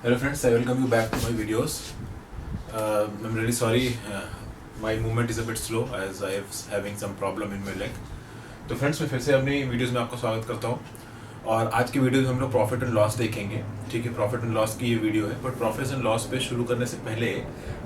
Hello friends, I welcome you back to my videos. I'm really sorry, my movement is a bit slow as I am having some problem in my leg. तो friends मैं फिर से अपनी videos में आपका स्वागत करता हूँ और आज की वीडियो में हम लोग प्रॉफिट एंड लॉस देखेंगे। ठीक है, प्रॉफिट एंड लॉस की ये वीडियो है, बट प्रॉफिट एंड लॉस पे शुरू करने से पहले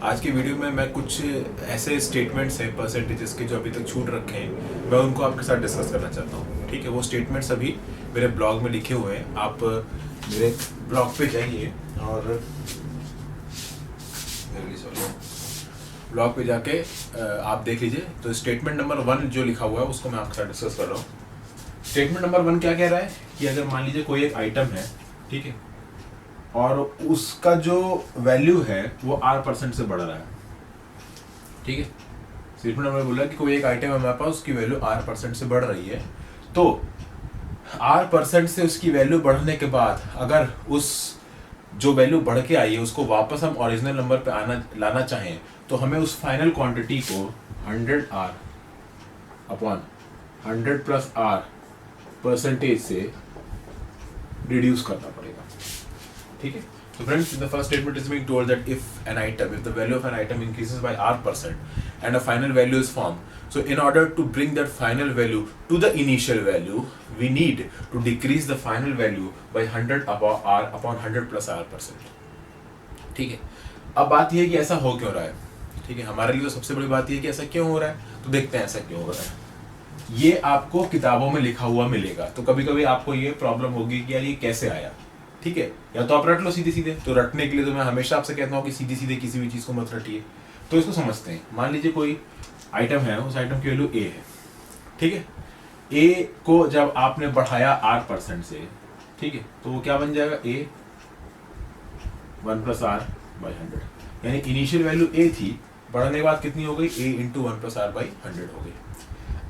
आज की वीडियो में मैं कुछ ऐसे स्टेटमेंट्स हैं परसेंटेजेस के जो अभी तक छूट रखे हैं, मैं उनको आपके साथ डिस्कस करना चाहता हूँ। ठीक है, वो स्टेटमेंट्स अभी मेरे ब्लॉग में लिखे हुए हैं, आप मेरे ब्लॉग पे जाइए और ब्लॉग पे जाके आप देख लीजिए। तो स्टेटमेंट नंबर 1 जो लिखा हुआ है उसको मैं आपके साथ डिस्कस कर रहा हूँ। स्टेटमेंट नंबर 1 क्या कह रहा है कि अगर मान लीजिए कोई एक आइटम है, ठीक है, और उसका जो वैल्यू है वो R% से बढ़ रहा है। ठीक है, स्टेटमेंट नंबर बोला कि कोई एक आइटम है हमारे पास, उसकी वैल्यू R% से बढ़ रही है, तो R% से उसकी वैल्यू बढ़ने के बाद अगर उस जो वैल्यू बढ़ के आई है उसको वापस हम ओरिजिनल नंबर पे लाना चाहें तो हमें उस फाइनल क्वांटिटी को 100R upon 100 plus R percentage से रिड्यूस करना पड़ेगा। ठीक है, so friends, in the first statement is being told that if the value of an item increases by R% and a final value is formed, so in order to bring that final value to the initial value, we need to decrease the final value by 100 upon 100 plus R%. ठीक है, अब बात यह है कि ऐसा हो क्यों रहा है। ठीक है, हमारे लिए तो सबसे बड़ी बात यह है कि ऐसा क्यों हो रहा है, तो देखते हैं ऐसा क्यों हो रहा है। ये आपको किताबों में लिखा हुआ मिलेगा, तो कभी कभी आपको ये प्रॉब्लम होगी कि यार ये कैसे आया। ठीक है, या तो आप रट लो सीधे सीधे, तो रटने के लिए तो मैं हमेशा आपसे कहता हूँ कि सीधे सीधे किसी भी चीज़ को मत रटिए। तो इसको समझते हैं। मान लीजिए कोई आइटम है, उस आइटम की वैल्यू A है। ठीक है, A को जब आपने बढ़ाया R% से, ठीक है, तो वो क्या बन जाएगा, A 1 प्लस R बाई 100, यानी इनिशियल वैल्यू A थी, बढ़ने के बाद कितनी हो गई, A into 1 plus R by 100 हो गई।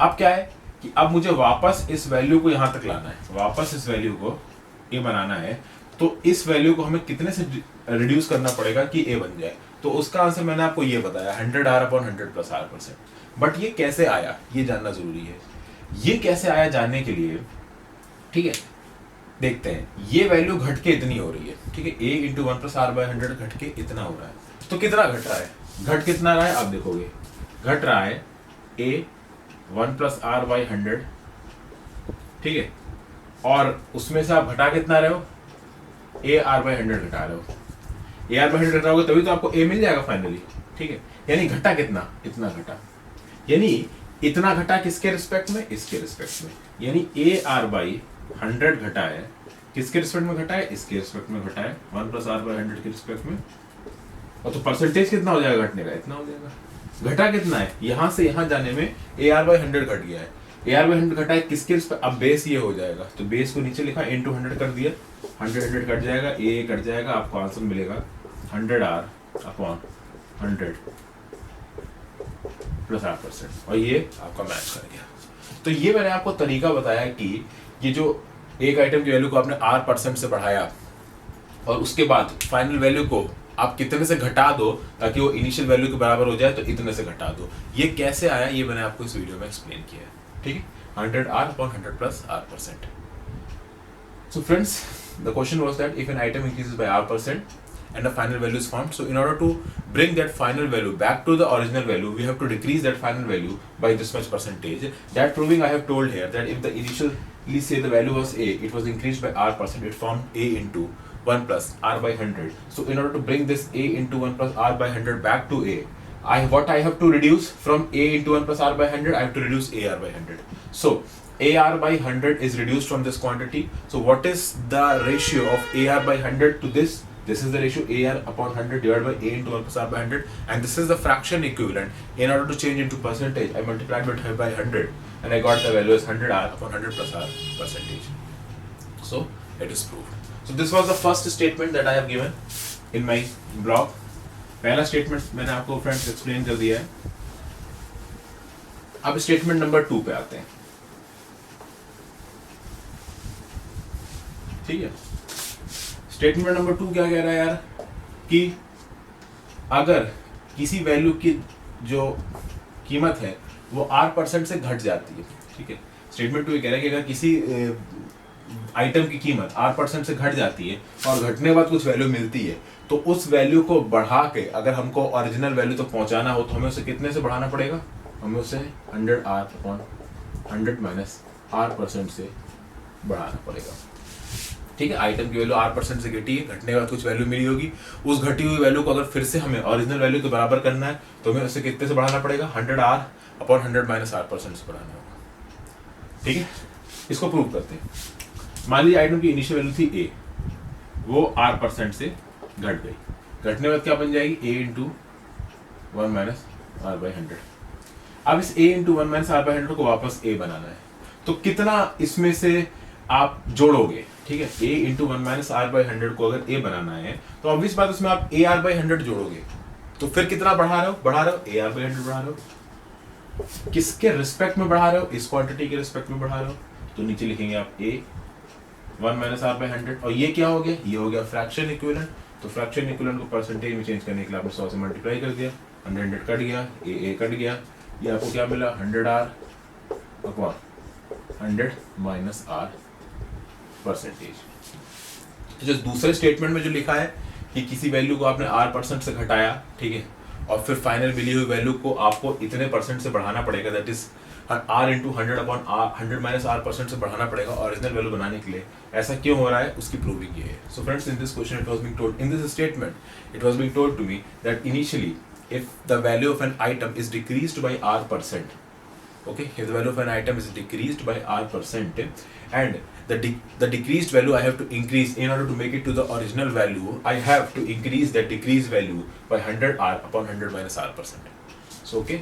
अब क्या है कि अब मुझे वापस इस वैल्यू को यहां तक लाना है, वापस इस वैल्यू को A बनाना है, तो इस वैल्यू को हमें कितने से रिड्यूस करना पड़ेगा कि A बन जाए। तो उसका आंसर मैंने आपको ये बताया, 100R upon 100 plus R%। But ये कैसे आया ये जानना जरूरी है। ये कैसे आया जानने के लिए, ठीक है, देखते हैं। ये वैल्यू घट के इतनी हो रही है, ठीक है, A into 1 plus R by 100 घट के इतना हो रहा है। तो कितना घट रहा है, घट कितना रहा है आप देखोगे, घट रहा है A 1 प्लस R बाई 100, ठीक है, और उसमें से आप घटा कितना रहे हो, A R बाई 100 घटा रहे हो। A R बाई 100 घटाओगे तभी तो आपको A मिल जाएगा फाइनली। ठीक है, यानी घटा कितना, इतना घटा, यानी इतना घटा किसके रिस्पेक्ट में, इसके रिस्पेक्ट में, यानी A R बाई 100 घटा है, किसके रिस्पेक्ट में घटा है, इसके रिस्पेक्ट में घटा है, 1 प्लस R बाई 100 के रिस्पेक्ट में। और तो परसेंटेज कितना हो जाएगा घटने का, इतना हो जाएगा। घटा कितना है, यहां से यहां जाने में A R बाई 100 घट गया है। A R बाई 100 घटा है किसके रिस्पेक्ट, अब बेस ये हो जाएगा, तो बेस को नीचे लिखा, इंटू 100 कर दिया, 100 कट जाएगा, A कट जाएगा, आपको आंसर मिलेगा 100R अपॉन 100 प्लस R%, और ये आपका मैच कर गया। तो ये मैंने आपको तरीका बताया कि ये जो एक आइटम की वैल्यू को आपने R% से बढ़ाया और उसके बाद फाइनल वैल्यू को आप कितने से घटा दो ताकि वो इनिशियल वैल्यू के बराबर हो जाए, तो इतने से घटा दो। ये कैसे आया ये मैंने आपको इस वीडियो में एक्सप्लेन किया है। ठीक है, 100R upon 100 plus R%. So friends, the question was that if an item increases by R% and a final value is formed, so in order to bring that final value back to the original value, we have to decrease that final value by this much percentage. That proving I have told here that if the initially say the value was A, it was increased by R%, it formed A into 1 plus R by 100. So in order to bring this A into 1 plus R by 100 back to A, what I have to reduce from A into 1 plus R by 100, I have to reduce AR by 100. So AR by 100 is reduced from this quantity. So what is the ratio of AR by 100 to this? This is the ratio AR upon 100 divided by A into 1 plus R by 100, and this is the fraction equivalent. In order to change into percentage, I multiplied it by 100 and I got the value as 100R upon 100 plus R percentage. So it is proved. So this was the first statement that I have given in my blog. पहला statement मैंने आपको friends explain कर दिया है। अब statement number 2 पे आते हैं। ठीक है, स्टेटमेंट नंबर 2 क्या कह रहा है यार, कि अगर किसी वैल्यू की जो कीमत है वो R% से घट जाती है। ठीक है, स्टेटमेंट 2 ये कह रहा है कि अगर किसी आइटम की कीमत R% से घट जाती है और घटने के बाद कुछ वैल्यू मिलती है, तो उस वैल्यू को बढ़ा के अगर हमको ओरिजिनल वैल्यू तक पहुंचाना हो तो हमें उसे कितने से बढ़ाना पड़ेगा? हमें उसे 100R/100 माइनस R% से बढ़ाना पड़ेगा। ठीक है, आइटम की वैल्यू R% से घटी है, घटने के बाद कुछ वैल्यू मिली होगी, उस घटी हुई वैल्यू को अगर फिर से हमें ओरिजिनल वैल्यू के बराबर करना है तो हमें उसे कितने से बढ़ाना पड़ेगा? 100R/100 माइनस R% से बढ़ाना होगा। ठीक है, इसको प्रूव करते हैं। मान लीजिए आइटम की इनिशियल वैल्यू थी A, वो R% से घट गई, घटने के बाद क्या बन जाएगी? A into 1 minus R/100। अब इस A इंटू 1 माइनस R/100 को वापस A बनाना है, तो कितना इसमें से आप जोड़ोगे? ठीक है, A इंटू 1 माइनस R/100 को अगर A बनाना है तो ऑब्वियस बात उसमें आप AR/100 जोड़ोगे, तो फिर कितना बढ़ा रहे हो? AR/100 बढ़ा रहे हो। किसके रिस्पेक्ट में बढ़ा रहे हो? इस क्वांटिटी के रिस्पेक्ट में बढ़ा रहे हो, तो नीचे लिखेंगे आप A 1 माइनस R/100, और ये क्या हो गया? ये हो गया फ्रैक्शन इक्विवेलेंट। तो फ्रैक्शन इक्विवेलेंट को परसेंटेज में चेंज करने के लिए आपने 100 से मल्टीप्लाई कर दिया, 100 कट गया, A कट गया, ये आपको क्या मिला? 100R/100 minus R percentage. तो जो दूसरे स्टेटमेंट में जो लिखा है कि किसी वैल्यू को आपने R% से घटाया, ठीक है, और फिर फाइनल मिली हुई वैल्यू को आपको इतने % से बढ़ाना पड़ेगा, that is R into 100 minus R% से बढ़ाना पड़ेगा ओरिजिनल वैल्यू बनाने के लिए। ऐसा क्यों हो रहा है, उसकी प्रूविंग ये है। So friends, in this question it was being told, in this statement it was being told to me that initially if the value of an item is decreased by R%, okay, if the value of an item is decreased by R% and the decreased value I have to increase in order to make it to the original value, I have to increase that decreased value by 100R/100 minus R%. So okay,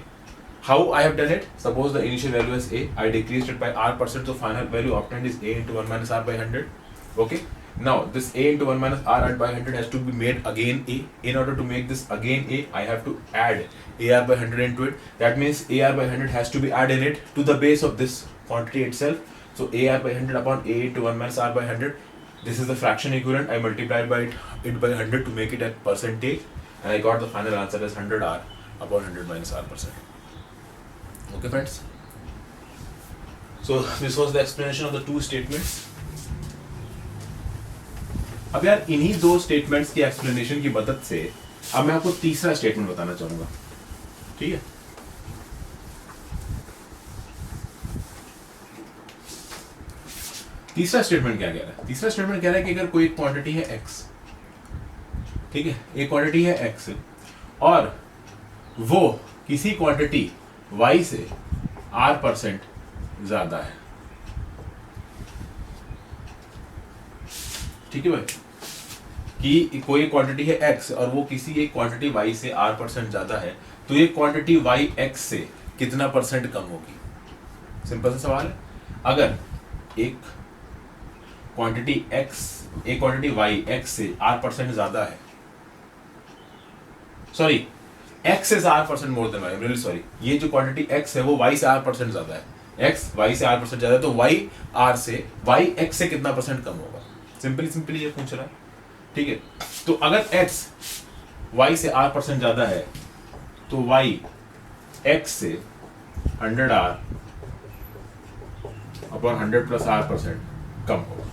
how I have done it? Suppose the initial value is A, I decreased it by R%, so final value obtained is A into 1 minus R/100. Okay, now this A into 1 minus R/100 has to be made again A. In order to make this again A, I have to add AR/100 into it. That means AR/100 has to be added in it to the base of this quantity itself. So AR/100 upon A into 1 minus R/100. This is the fraction equivalent. I multiplied by it by 100 to make it a percentage, and I got the final answer as 100R/100 minus R%. Okay, friends. So this was the explanation of the two statements. अब यार इन्हीं दो statements की explanation की मदद से अब मैं आपको तीसरा स्टेटमेंट बताना चाहूंगा। ठीक है, तीसरा स्टेटमेंट क्या कह रहा है? तीसरा स्टेटमेंट कह रहा है कि अगर कोई एक क्वांटिटी है x, ठीक है, एक क्वांटिटी है x और वो किसी क्वांटिटी y से R% ज्यादा है, ठीक है भाई, कि कोई क्वांटिटी है x और वो किसी एक क्वांटिटी y से R% ज्यादा है, तो ये क्वांटिटी y x से कितना % कम होगी? सिंपल सा सवाल है। अगर एक क्वांटिटी y x से R% ज्यादा है, sorry, x is R% more than y, really sorry, ये जो क्वांटिटी x है वो y से R% ज्यादा है, x y से R% ज्यादा है, तो y x से कितना % कम होगा? सिंपली ये पूछ रहा है। ठीक है, तो अगर x y से R% ज्यादा है तो y x से 100R अपॉन 100 प्लस R% कम होगा।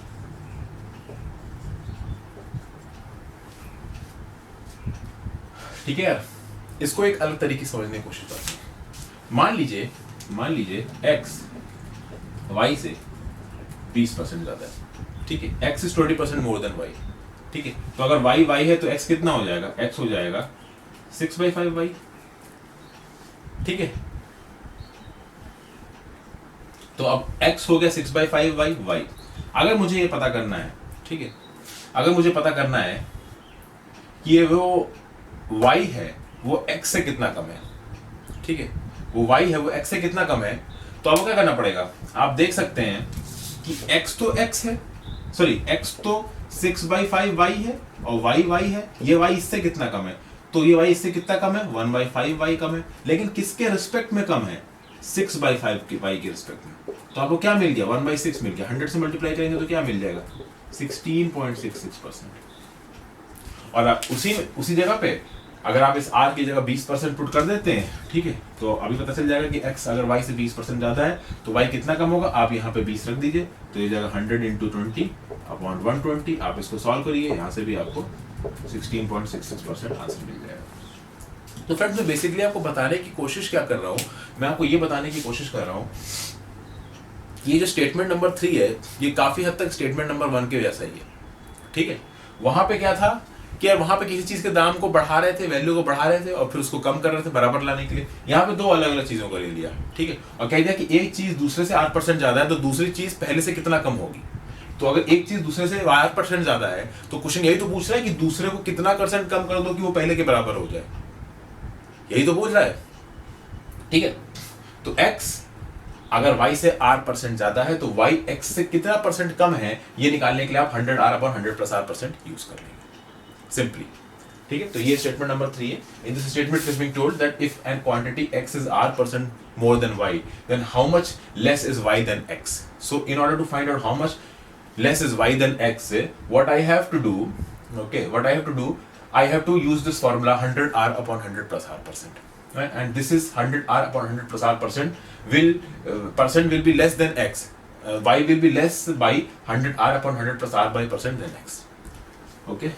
ठीक है यार, इसको एक अलग तरीके से समझने की कोशिश करते हैं। मान लीजिए x y से 20% ज्यादा है, ठीक है, x is 20% more than y, ठीक है, तो अगर y है तो x कितना हो जाएगा? x हो जाएगा 6/5y, ठीक है, तो अब x हो गया 6/5y। अगर मुझे ये पता करना है, ठीक है, अगर मुझे पता करना है कि ये वो y है वो x से कितना कम है, ठीक है, वो y है वो x से कितना कम है, तो आपको क्या करना पड़ेगा? आप देख सकते हैं कि x तो x है, सॉरी, x तो 6/5y है और y है, ये y इससे कितना कम है, तो ये y इससे कितना कम है? 1/5y कम है, लेकिन किसके रिस्पेक्ट में कम है? 6/5 के y के रिस्पेक्ट में। तो आपको क्या मिल गया? 1/6 मिल गया। 100 से मल्टीप्लाई करेंगे तो क्या मिल जाएगा? 16.66%। और आप उसी जगह पे अगर आप इस r की जगह 20% पुट कर देते हैं, ठीक है, तो अभी पता चल जाएगा कि x अगर y से 20% ज्यादा है तो y कितना कम होगा। आप यहाँ पे 20 रख दीजिए, तो ये जगह 100 इंटू 20/120। आप इसको सॉल्व करिए, यहाँ से भी आपको 16.66% आंसर मिल जाएगा। तो फ्रेंड्स, मैं बेसिकली आपको बताने की कोशिश क्या कर रहा हूँ, मैं आपको ये बताने की कोशिश कर रहा हूँ ये जो स्टेटमेंट नंबर 3 है, ये काफी हद तक स्टेटमेंट नंबर 1 के जैसा ही है, ठीक है। वहां पे क्या था कि यार वहां पे किसी चीज के दाम को बढ़ा रहे थे, वैल्यू को बढ़ा रहे थे और फिर उसको कम कर रहे थे बराबर लाने के लिए। यहाँ पे दो अलग अलग चीजों को ले लिया, ठीक है, और कह दिया कि एक चीज दूसरे से 8% ज्यादा है तो दूसरी चीज पहले से कितना कम होगी। तो अगर एक चीज दूसरे से 8% ज्यादा है तो क्वेश्चन यही तो पूछ रहा है कि दूसरे को कितना % कम कर दो कि वो पहले के बराबर हो जाए, यही तो पूछ रहा है, ठीक है। तो x अगर y से r% ज्यादा है तो y x से कितना % कम है, ये निकालने के लिए आप 100r/100+r% यूज कर लेंगे सिंपली, ठीक है। तो ये स्टेटमेंट नंबर 3 है। In this statement is being told that if an quantity x is r% more than y, then how much less is y than x? So in order to find out how much less is y than x, what I have to do, okay, I have to use this formula 100r/100+r%. Right? And this is 100r/100+r% percent will be less than x. Y will be less by 100r/100+r/% than x. Okay.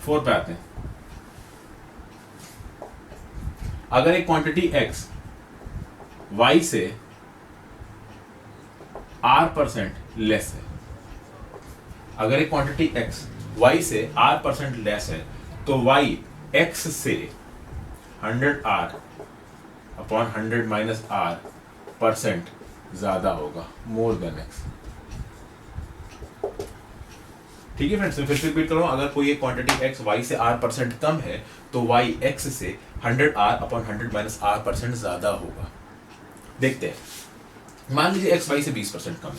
4 पे आते हैं। अगर एक quantity x y से r% less है, अगर एक quantity x y से r% लेस है तो y x से 100r/100 - r% ज्यादा होगा, मोर देन x, ठीक है फ्रेंड्स। मैं फिर से रिपीट कर रहा हूं, अगर कोई एक क्वांटिटी x y से r% कम है तो y x से 100r/100 - r% ज्यादा होगा। देखते हैं, मान लीजिए x y से 20% कम है,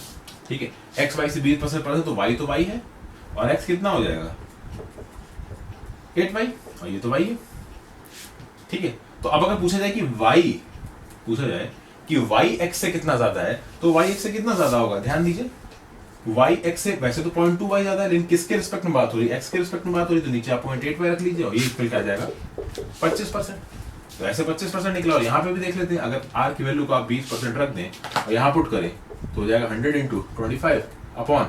ठीक है, x y से 20% तो y तो y है और x कितना हो जाएगा 8y और ये तो y है, ठीक है। तो अब अगर पूछा जाए कि y x से कितना ज्यादा है तो y x से कितना ज्यादा होगा, ध्यान दीजिए, y x से वैसे तो 0.2y ज्यादा है, लेकिन किसके रिस्पेक्ट में बात हो रही है, x के रिस्पेक्ट में बात हो रही है, तो नीचे आप 0.8y रख लीजिए और ये फिर क्या जाएगा 25%। तो ऐसे 25% निकला। और यहाँ पे भी देख लेते हैं, अगर r की वैल्यू को आप 20% रख दें और यहाँ पुट करें तो हो जाएगा 100 इंटू 25 अपॉन,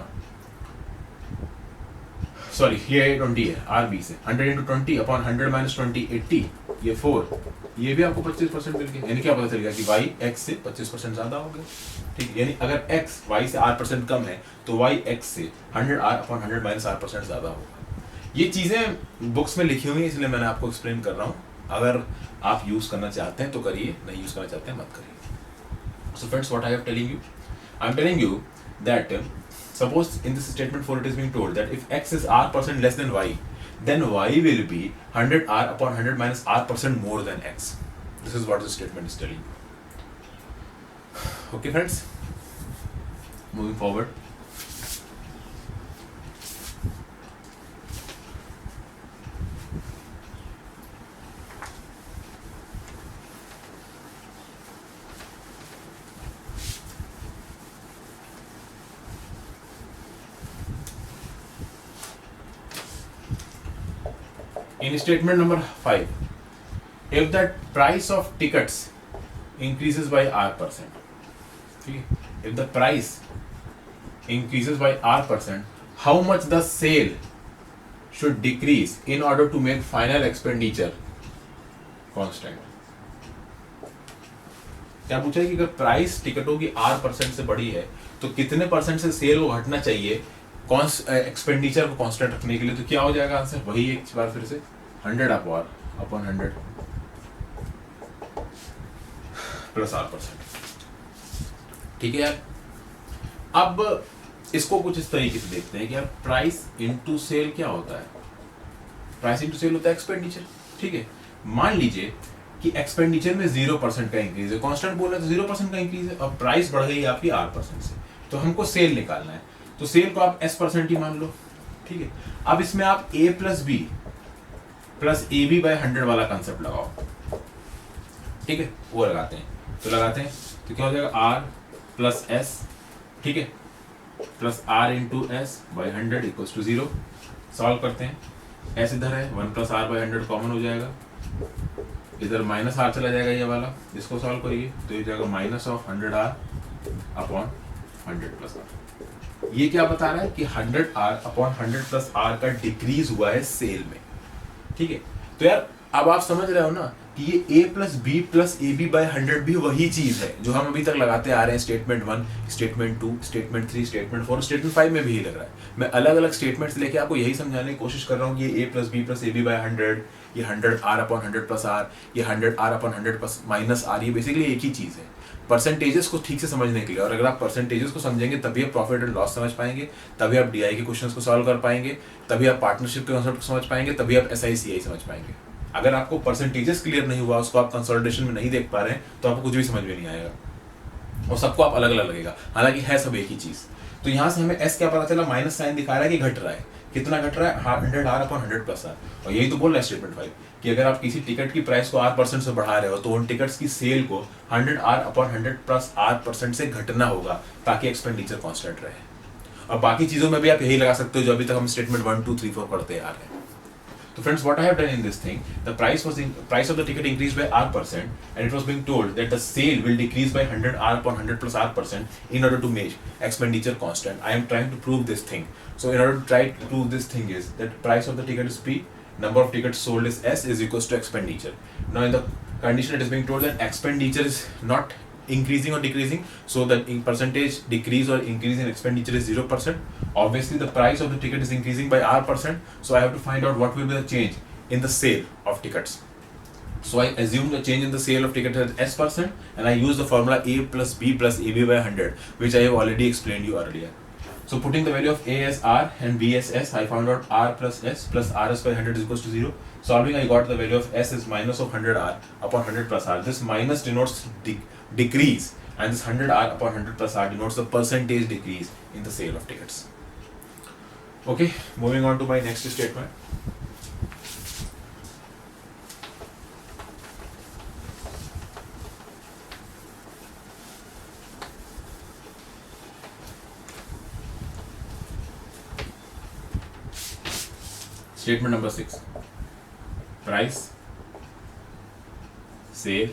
सॉरी ये 20 है, r 20 है, 100 इंटू 20 अपॉन 100 - 20 80, ये 4, ये भी आपको 25% मिल गया। यानी क्या पता चल गया कि y x से 25% ज्यादा हो गया, ठीक है। यानी अगर x y से r% कम है तो y x से 100r/100 - r% ज्यादा होगा। ये चीजें बुक्स में लिखी हुई है, इसलिए मैंने आपको एक्सप्लेन कर रहा हूँ। अगर आप यूज करना चाहते हैं तो करिए, नहीं यूज करना चाहते हैं मत करिए। सो friends, what I am telling you that suppose in this statement 4 it is being told that if x is r% less than y, then y will be 100r/100 - r% more than x. This is what the statement is telling you. Okay friends, moving forward. In statement number 5, if the price of tickets increases by r%, if the price increases by r%, how much the sale should decrease in order to make final expenditure constant? क्या पूछा है कि अगर price टिकटों की r% से बड़ी है तो कितने % से सेल को घटना चाहिए एक्सपेंडिचर को कांस्टेंट रखने के लिए। तो क्या हो जाएगा आंसर, वही एक बार फिर से 100/100 प्लस r%, ठीक है यार। अब इसको कुछ इस तरीके से देखते हैं कि यार प्राइस इनटू सेल क्या होता है। प्राइस इनटू सेल होता है एक्सपेंडिचर, ठीक है। मान लीजिए कि एक्सपेंडिचर में 0% का इंक्रीज है, कांस्टेंट बोल रहे हैं तो 0% का इंक्रीज है, और प्राइस बढ़ गई आपकी r% से, तो हमको सेल निकालना है। तो सेल को आप s% ही मान लो, ठीक है। अब इसमें आप a + b + AB/100 वाला कंसेप्ट लगाओ, ठीक है, वो लगाते हैं। तो क्या हो जाएगा r + s ठीक है, plus R into S by 100 equals to 0। Solve करते हैं, एस इधर है, 1 प्लस आर बाई 100 कॉमन हो जाएगा, इधर माइनस आर चला जाएगा ये वाला, इसको सॉल्व करिए तो ये जाएगा minus of 100 R upon 100 plus R. ये क्या बता रहा है कि 100 आर अपॉन 100 प्लस आर का डिक्रीज हुआ है सेल में। ठीक है, तो यार अब आप समझ रहे हो ना कि ये a plus B plus A B by 100 भी वही चीज है जो हम अभी तक लगाते आ रहे हैं। Statement 1, statement 2, statement 3, statement 4, statement 5 में भी यही लग रहा है। मैं अलग अलग स्टेटमेंट्स लेके आपको यही समझाने की कोशिश कर रहा हूँ कि ये a plus B plus A B by 100, ये 100 आर अपॉन 100 प्लस आर, ये 100 R upon 100 plus minus R, ये बेसिकली एक ही चीज है परसेंटेजेस को ठीक से समझने के लिए। और अगर आप परसेंटेजेस को समझेंगे तभी आप प्रॉफिट एंड लॉस समझ पाएंगे, तभी आप डीआई के क्वेश्चंस को सॉल्व कर पाएंगे, तभी आप पार्टनरशिप के कॉन्सेप्ट को समझ पाएंगे, तभी आप एसआईसीआई समझ पाएंगे। अगर आपको परसेंटेजेस क्लियर नहीं हुआ, उसको आप कंसोलिडेशन में नहीं देख पा रहे हैं, तो आपको कुछ भी समझ में नहीं आएगा और सबको आप अलग अलग लगेगा, हालांकि है सब एक ही चीज। तो यहाँ से हमें एस क्या पता चला, माइनस साइन दिखा रहा है कि घट रहा है। कितना घट रहा है, 100 आर अपॉन 100 प्लस आर। और यही तो बोल रहा है स्टेटमेंट 5 कि अगर आप किसी टिकट की प्राइस को R% से बढ़ा रहे हो तो उन टिकट्स की सेल को 100 आर अपॉन 100 प्लस R% से घटना होगा ताकि एक्सपेंडिचर कांस्टेंट रहे। और बाकी चीजों में भी आप यही लगा सकते हो जो अभी तक हम स्टेटमेंट 1, 2, 3, 4 पढ़ते आ रहे हैं। So friends, what I have done in this thing, the price of the ticket increased by R%, and it was being told that the sale will decrease by 100 R upon 100 plus R% in order to make expenditure constant. I am trying to prove this thing. So in order to try to prove this thing is that price of the ticket is P, number of tickets sold is S is equals to expenditure. Now in the condition it is being told that expenditure is not increasing or decreasing, so the percentage decrease or increase in expenditure is 0%. Obviously the price of the ticket is increasing by R%, so I have to find out what will be the change in the sale of tickets. So I assume the change in the sale of tickets is S%, and I use the formula A plus B plus AB by 100, which I have already explained you earlier. So putting the value of A as R and B as S, I found out R plus S plus RS by 100 is equals to 0. Solving, I got the value of S is minus of 100 R upon 100 plus R. This minus denotes decrease, and this 100 R upon 100 plus R denotes the percentage decrease in the sale of tickets. Okay, moving on to my next statement. Statement number 6. Price, sale.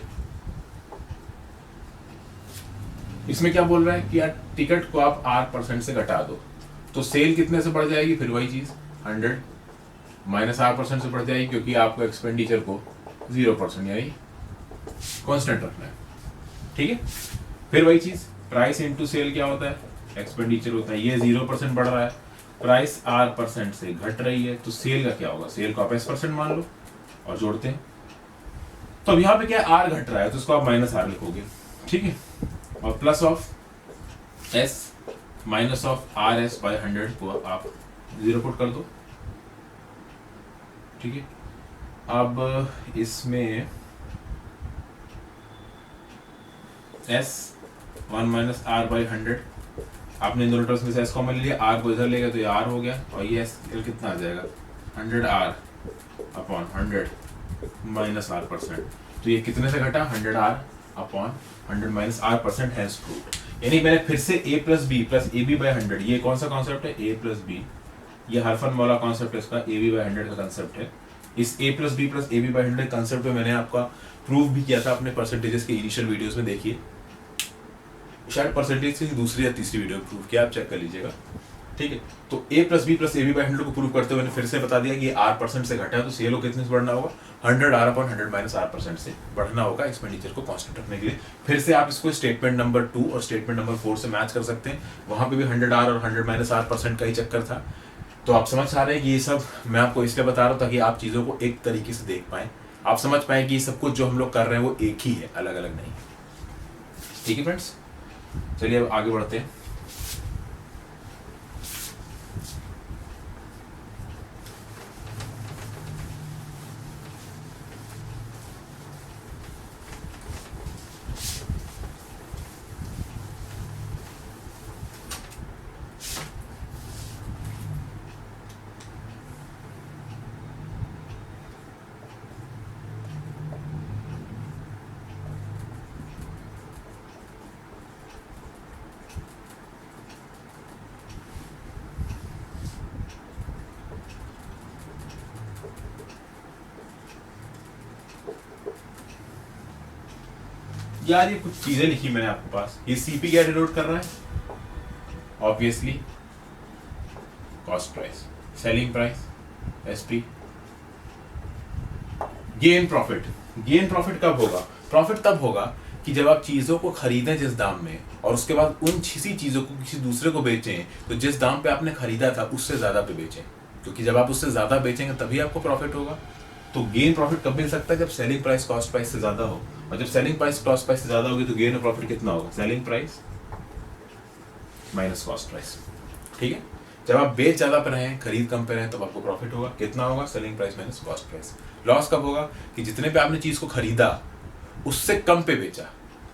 इसमें क्या बोल रहा है कि यार ticket को आप R% से घटा दो तो सेल कितने से बढ़ जाएगी, फिर वही चीज 100 माइनस R% से बढ़ जाएगी क्योंकि आपको एक्सपेंडिचर को 0% यानी कांस्टेंट रखना है। ठीक है, फिर वही चीज प्राइस इंटू सेल क्या होता है, एक्सपेंडिचर होता है। ये 0% बढ़ रहा है, प्राइस R% से घट रही है, तो सेल का क्या होगा, सेल को आप S% मान लो और जोड़ते हैं। तो अब यहाँ पे क्या R घट रहा है तो इसको आप माइनस R लिखोगे। ठीक है, और plus of S minus of RS by 100 को आप 0 पुट कर दो। ठीक है, अब इसमें S 1 माइनस R बाई 100, आपने दोनों टर्म्स में से S कॉमन लिया, R को इधर लेगा तो ये R हो गया, और ये S कितना आ जाएगा 100 R अपॉन 100 माइनस R%। तो ये कितने से घटा, 100 R upon 100 minus R% has proved. यानी मैंने फिर से A plus B plus A B by 100, ये कौन सा कॉन्सेप्ट है, A प्लस बी, ये हरफन वाला कॉन्सेप्ट है, इसका ए बी बाई 100 का कॉन्सेप्ट है। इस A plus B plus A B by 100 concept पे मैंने आपका प्रूव भी किया था अपने परसेंटेजेस के इनिशियल वीडियोस में, देखिए शायद परसेंटेज की दूसरी या तीसरी वीडियो प्रूव किया, आप चेक कर लीजिएगा। ठीक है, तो A plus B plus A B by 100 को प्रूव करते हुए मैंने फिर से बता दिया कि ये R% से घटा है तो सेल को कितने से बढ़ना होगा, 100 R अपॉन 100 माइनस R% से बढ़ना होगा एक्सपेंडिचर को कांस्टेंट रखने के लिए। फिर से आप इसको स्टेटमेंट नंबर 2 और स्टेटमेंट नंबर 4 से मैच कर सकते हैं, वहां पे भी 100 R और 100 माइनस R% का ही चक्कर था। तो आप समझ आ रहे हैं कि ये सब मैं आपको इसलिए बता रहा हूँ ताकि आप चीज़ों को एक तरीके से देख पाएं, आप समझ पाएं कि सब कुछ जो हम लोग कर रहे हैं वो एक ही है, अलग अलग नहीं। ठीक है फ्रेंड्स, चलिए अब आगे बढ़ते हैं। यार ये कुछ चीजें लिखी मैंने आपके पास, ये सीपी क्या डिनोट कर रहा है, obviously cost price, selling price SP. Gain profit, gain profit कब होगा, प्रॉफिट तब होगा कि जब आप चीजों को खरीदें जिस दाम में और उसके बाद उन इसी चीजों को किसी दूसरे को बेचें तो जिस दाम पे आपने खरीदा था उससे ज्यादा पे बेचें, क्योंकि जब आप उससे ज्यादा बेचेंगे तभी आपको प्रॉफिट होगा। तो गेन प्रॉफिट कब मिल सकता है, जब सेलिंग प्राइस कॉस्ट प्राइस से ज्यादा हो, और जब सेलिंग प्राइस कॉस्ट प्राइस से ज्यादा होगी तो गेन प्रॉफिट कितना होगा, selling price minus cost price. ठीक है, जब आप बेच ज्यादा पे रहे खरीद कम पे रहे तब आपको प्रॉफिट होगा, कितना होगा, selling price minus cost price. Loss कब होगा, कि जितने पे आपने चीज को खरीदा उससे कम पे बेचा,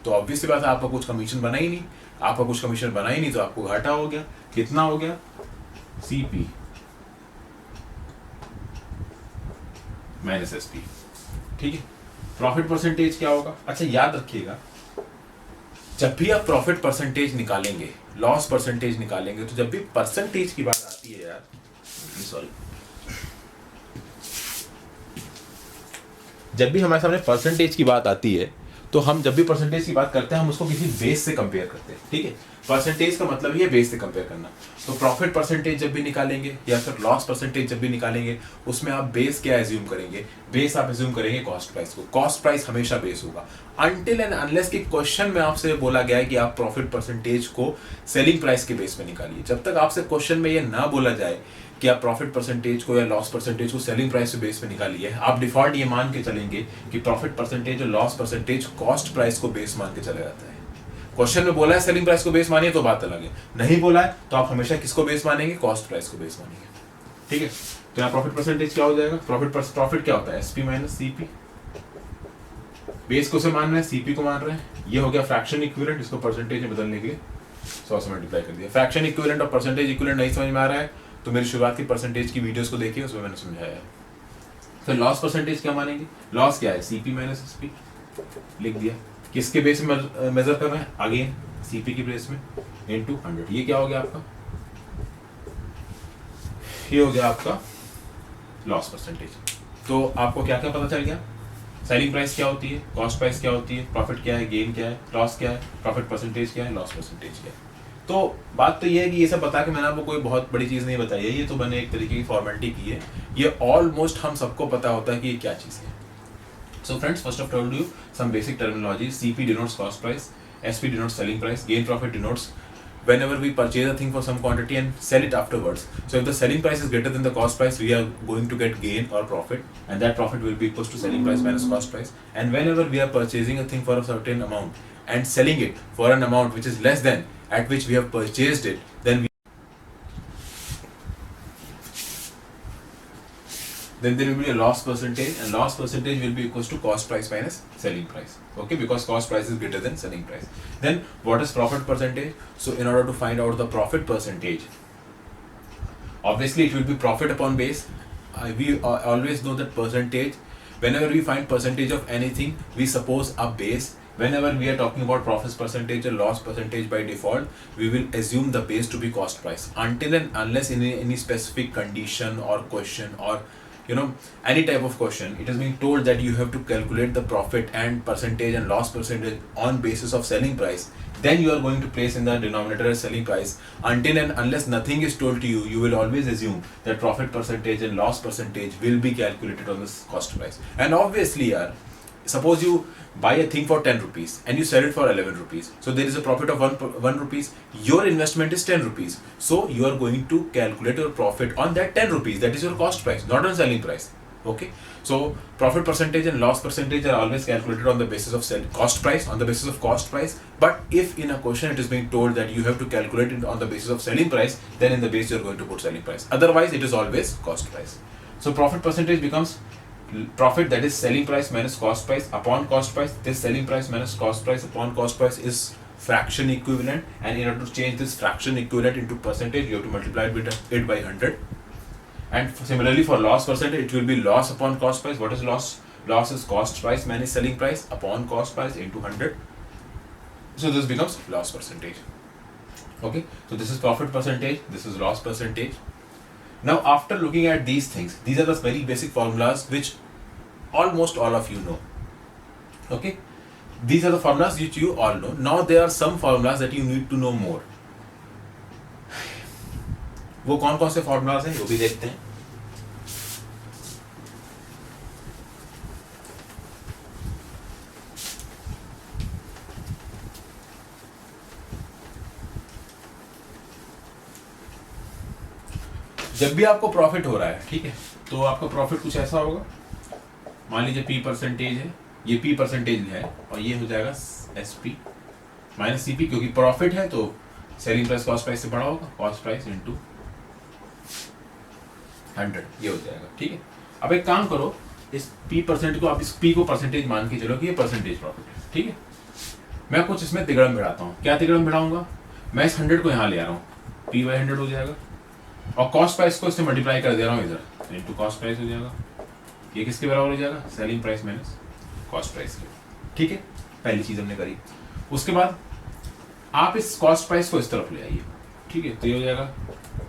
तो ऑब्वियसली बात है आपका कुछ कमीशन बना ही नहीं, आपका कुछ कमीशन बना ही नहीं तो आपको घाटा हो गया, कितना हो गया, सीपी माइनस एसपी। ठीक है, प्रॉफिट परसेंटेज क्या होगा, अच्छा याद रखिएगा जब भी आप प्रॉफिट परसेंटेज निकालेंगे, लॉस परसेंटेज निकालेंगे, तो जब भी परसेंटेज की बात आती है यार, सॉरी, जब भी हमारे सामने परसेंटेज की बात आती है तो हम जब भी परसेंटेज की बात करते हैं हम उसको किसी बेस से कंपेयर करते हैं। ठीक है, परसेंटेज का मतलब ही है बेस से कंपेयर करना। तो प्रॉफिट परसेंटेज जब भी निकालेंगे या फिर लॉस परसेंटेज जब भी निकालेंगे उसमें आप बेस क्या एज्यूम करेंगे, बेस आप एज्यूम करेंगे कॉस्ट प्राइस को। कॉस्ट प्राइस हमेशा बेस होगा अनटिल एंड अनलेस कि क्वेश्चन में आपसे बोला गया है कि आप प्रॉफिट परसेंटेज को सेलिंग प्राइस के बेस में निकालिए। जब तक आपसे क्वेश्चन में ये ना बोला जाए कि आप प्रॉफिट परसेंटेज को या लॉस परसेंटेज को सेलिंग प्राइस के बेस पे निकालिए, आप डिफॉल्ट ये मान के चलेंगे कि प्रॉफिट परसेंटेज और लॉस परसेंटेज कॉस्ट प्राइस को बेस मान के चले जाता है। क्वेश्चन में बोला है सेलिंग प्राइस को बेस मानिए तो बात अलग है, नहीं बोला है तो आप हमेशा किसको बेस मानेंगे, कॉस्ट प्राइस को बेस मानेंगे। ठीक है, तो यहाँ प्रॉफिट परसेंटेज क्या हो जाएगा, प्रॉफिट क्या होता है, एसपी माइनस सीपी। बेस को से मान रहे हैं, सीपी को मान रहे हैं, ये हो गया फ्रैक्शन इक्विवेलेंट, इसको परसेंटेज में बदलने के लिए 100 से मल्टीप्लाई कर दिया। फ्रैक्शन इक्विवेलेंट और परसेंटेज इक्विवेलेंट नहीं समझ में आ रहा है तो मेरी शुरुआत की परसेंटेज की वीडियोस को देखिए, उसमें मैंने समझाया है। फिर लॉस परसेंटेज क्या मानेंगे, लॉस क्या है, सीपी माइनस एसपी, लिख दिया। किसके बेस में मेजर कर रहे हैं, अगेन सीपी की बेस में इनटू 100। ये क्या हो गया आपका, ये हो गया आपका लॉस परसेंटेज। तो आपको क्या क्या पता चल गया, सेलिंग प्राइस क्या होती है, कॉस्ट प्राइस क्या होती है, प्रॉफिट क्या है, गेन क्या है, लॉस क्या है, प्रॉफिट परसेंटेज क्या है, लॉस परसेंटेज क्या है। तो बात तो ये है कि ये सब बता के मैंने आपको कोई बहुत बड़ी चीज़ नहीं बताई है, ये तो मैंने एक तरीके की फॉर्मेलिटी की है, ये ऑलमोस्ट हम सबको पता होता है कि ये क्या चीज़ है। So friends, first of told you some basic terminology. CP denotes cost price, SP denotes selling price, gain profit denotes whenever we purchase a thing for some quantity and sell it afterwards. So if the selling price is greater than the cost price, we are going to get gain or profit, and that profit will be equals to selling price minus cost price. And whenever we are purchasing a thing for a certain amount and selling it for an amount which is less than at which we have purchased it, then there will be a loss percentage, and loss percentage will be equals to cost price minus selling price. Okay, because cost price is greater than selling price. Then what is profit percentage? So in order to find out the profit percentage, obviously it will be profit upon base. We always know that percentage, whenever we find percentage of anything, we suppose a base. Whenever we are talking about profit percentage or loss percentage, by default we will assume the base to be cost price until and unless in any specific condition or question or any type of question it is being told that you have to calculate the profit and percentage and loss percentage on basis of selling price, then you are going to place in the denominator as selling price. Until and unless nothing is told to you, you will always assume that profit percentage and loss percentage will be calculated on this cost price. And obviously suppose you buy a thing for 10 rupees and you sell it for 11 rupees, so there is a profit of 1 rupees. Your investment is 10 rupees, so you are going to calculate your profit on that 10 rupees, that is your cost price, not on selling price. Okay, so profit percentage and loss percentage are always calculated on the basis of cost price, on the basis of cost price. But if in a question it is being told that you have to calculate it on the basis of selling price, then in the base you are going to put selling price, otherwise it is always cost price. So profit percentage becomes profit, that is selling price minus cost price upon cost price. This selling price minus cost price upon cost price is fraction equivalent, and in order to change this fraction equivalent into percentage, you have to multiply it by 100. And similarly for loss percentage, it will be loss upon cost price. What is loss? Loss is cost price minus selling price upon cost price into 100. So this becomes loss percentage. Okay, so this is profit percentage, this is loss percentage. Now after looking at these things, these are the very basic formulas which almost all of you know. Okay, These are the formulas which you all know. Now there are some formulas that you need to know more. वो कौन कौन से formulas हैं वो भी देखते हैं. जब भी आपको प्रॉफिट हो रहा है, ठीक है, तो आपका प्रॉफिट कुछ ऐसा होगा. मान लीजिए P परसेंटेज है, ये P परसेंटेज है और ये हो जाएगा SP माइनस CP, क्योंकि प्रॉफिट है तो सेलिंग प्राइस कॉस्ट प्राइस से बड़ा होगा, कॉस्ट प्राइस इंटू 100 ये हो जाएगा. ठीक है, अब एक काम करो, इस P परसेंट को आप इस P को परसेंटेज मान के चलो कि ये परसेंटेज प्रॉफिट है. ठीक है, मैं कुछ इसमें तिगड़म भिड़ाता हूँ. क्या तिगड़म भिड़ाऊंगा? मैं इस 100 को यहाँ ले आ रहा हूँ, P/100 हो जाएगा और कॉस्ट प्राइस को इससे मल्टीप्लाई कर दे रहा हूँ इधर, इंटू कॉस्ट प्राइस हो जाएगा. ये किसके बराबर हो जाएगा? Selling price minus cost price के. ठीक है, पहली चीज हमने करी. उसके बाद आप इस कॉस्ट प्राइस को इस तरफ ले आइए. ठीक है, तो ये हो जाएगा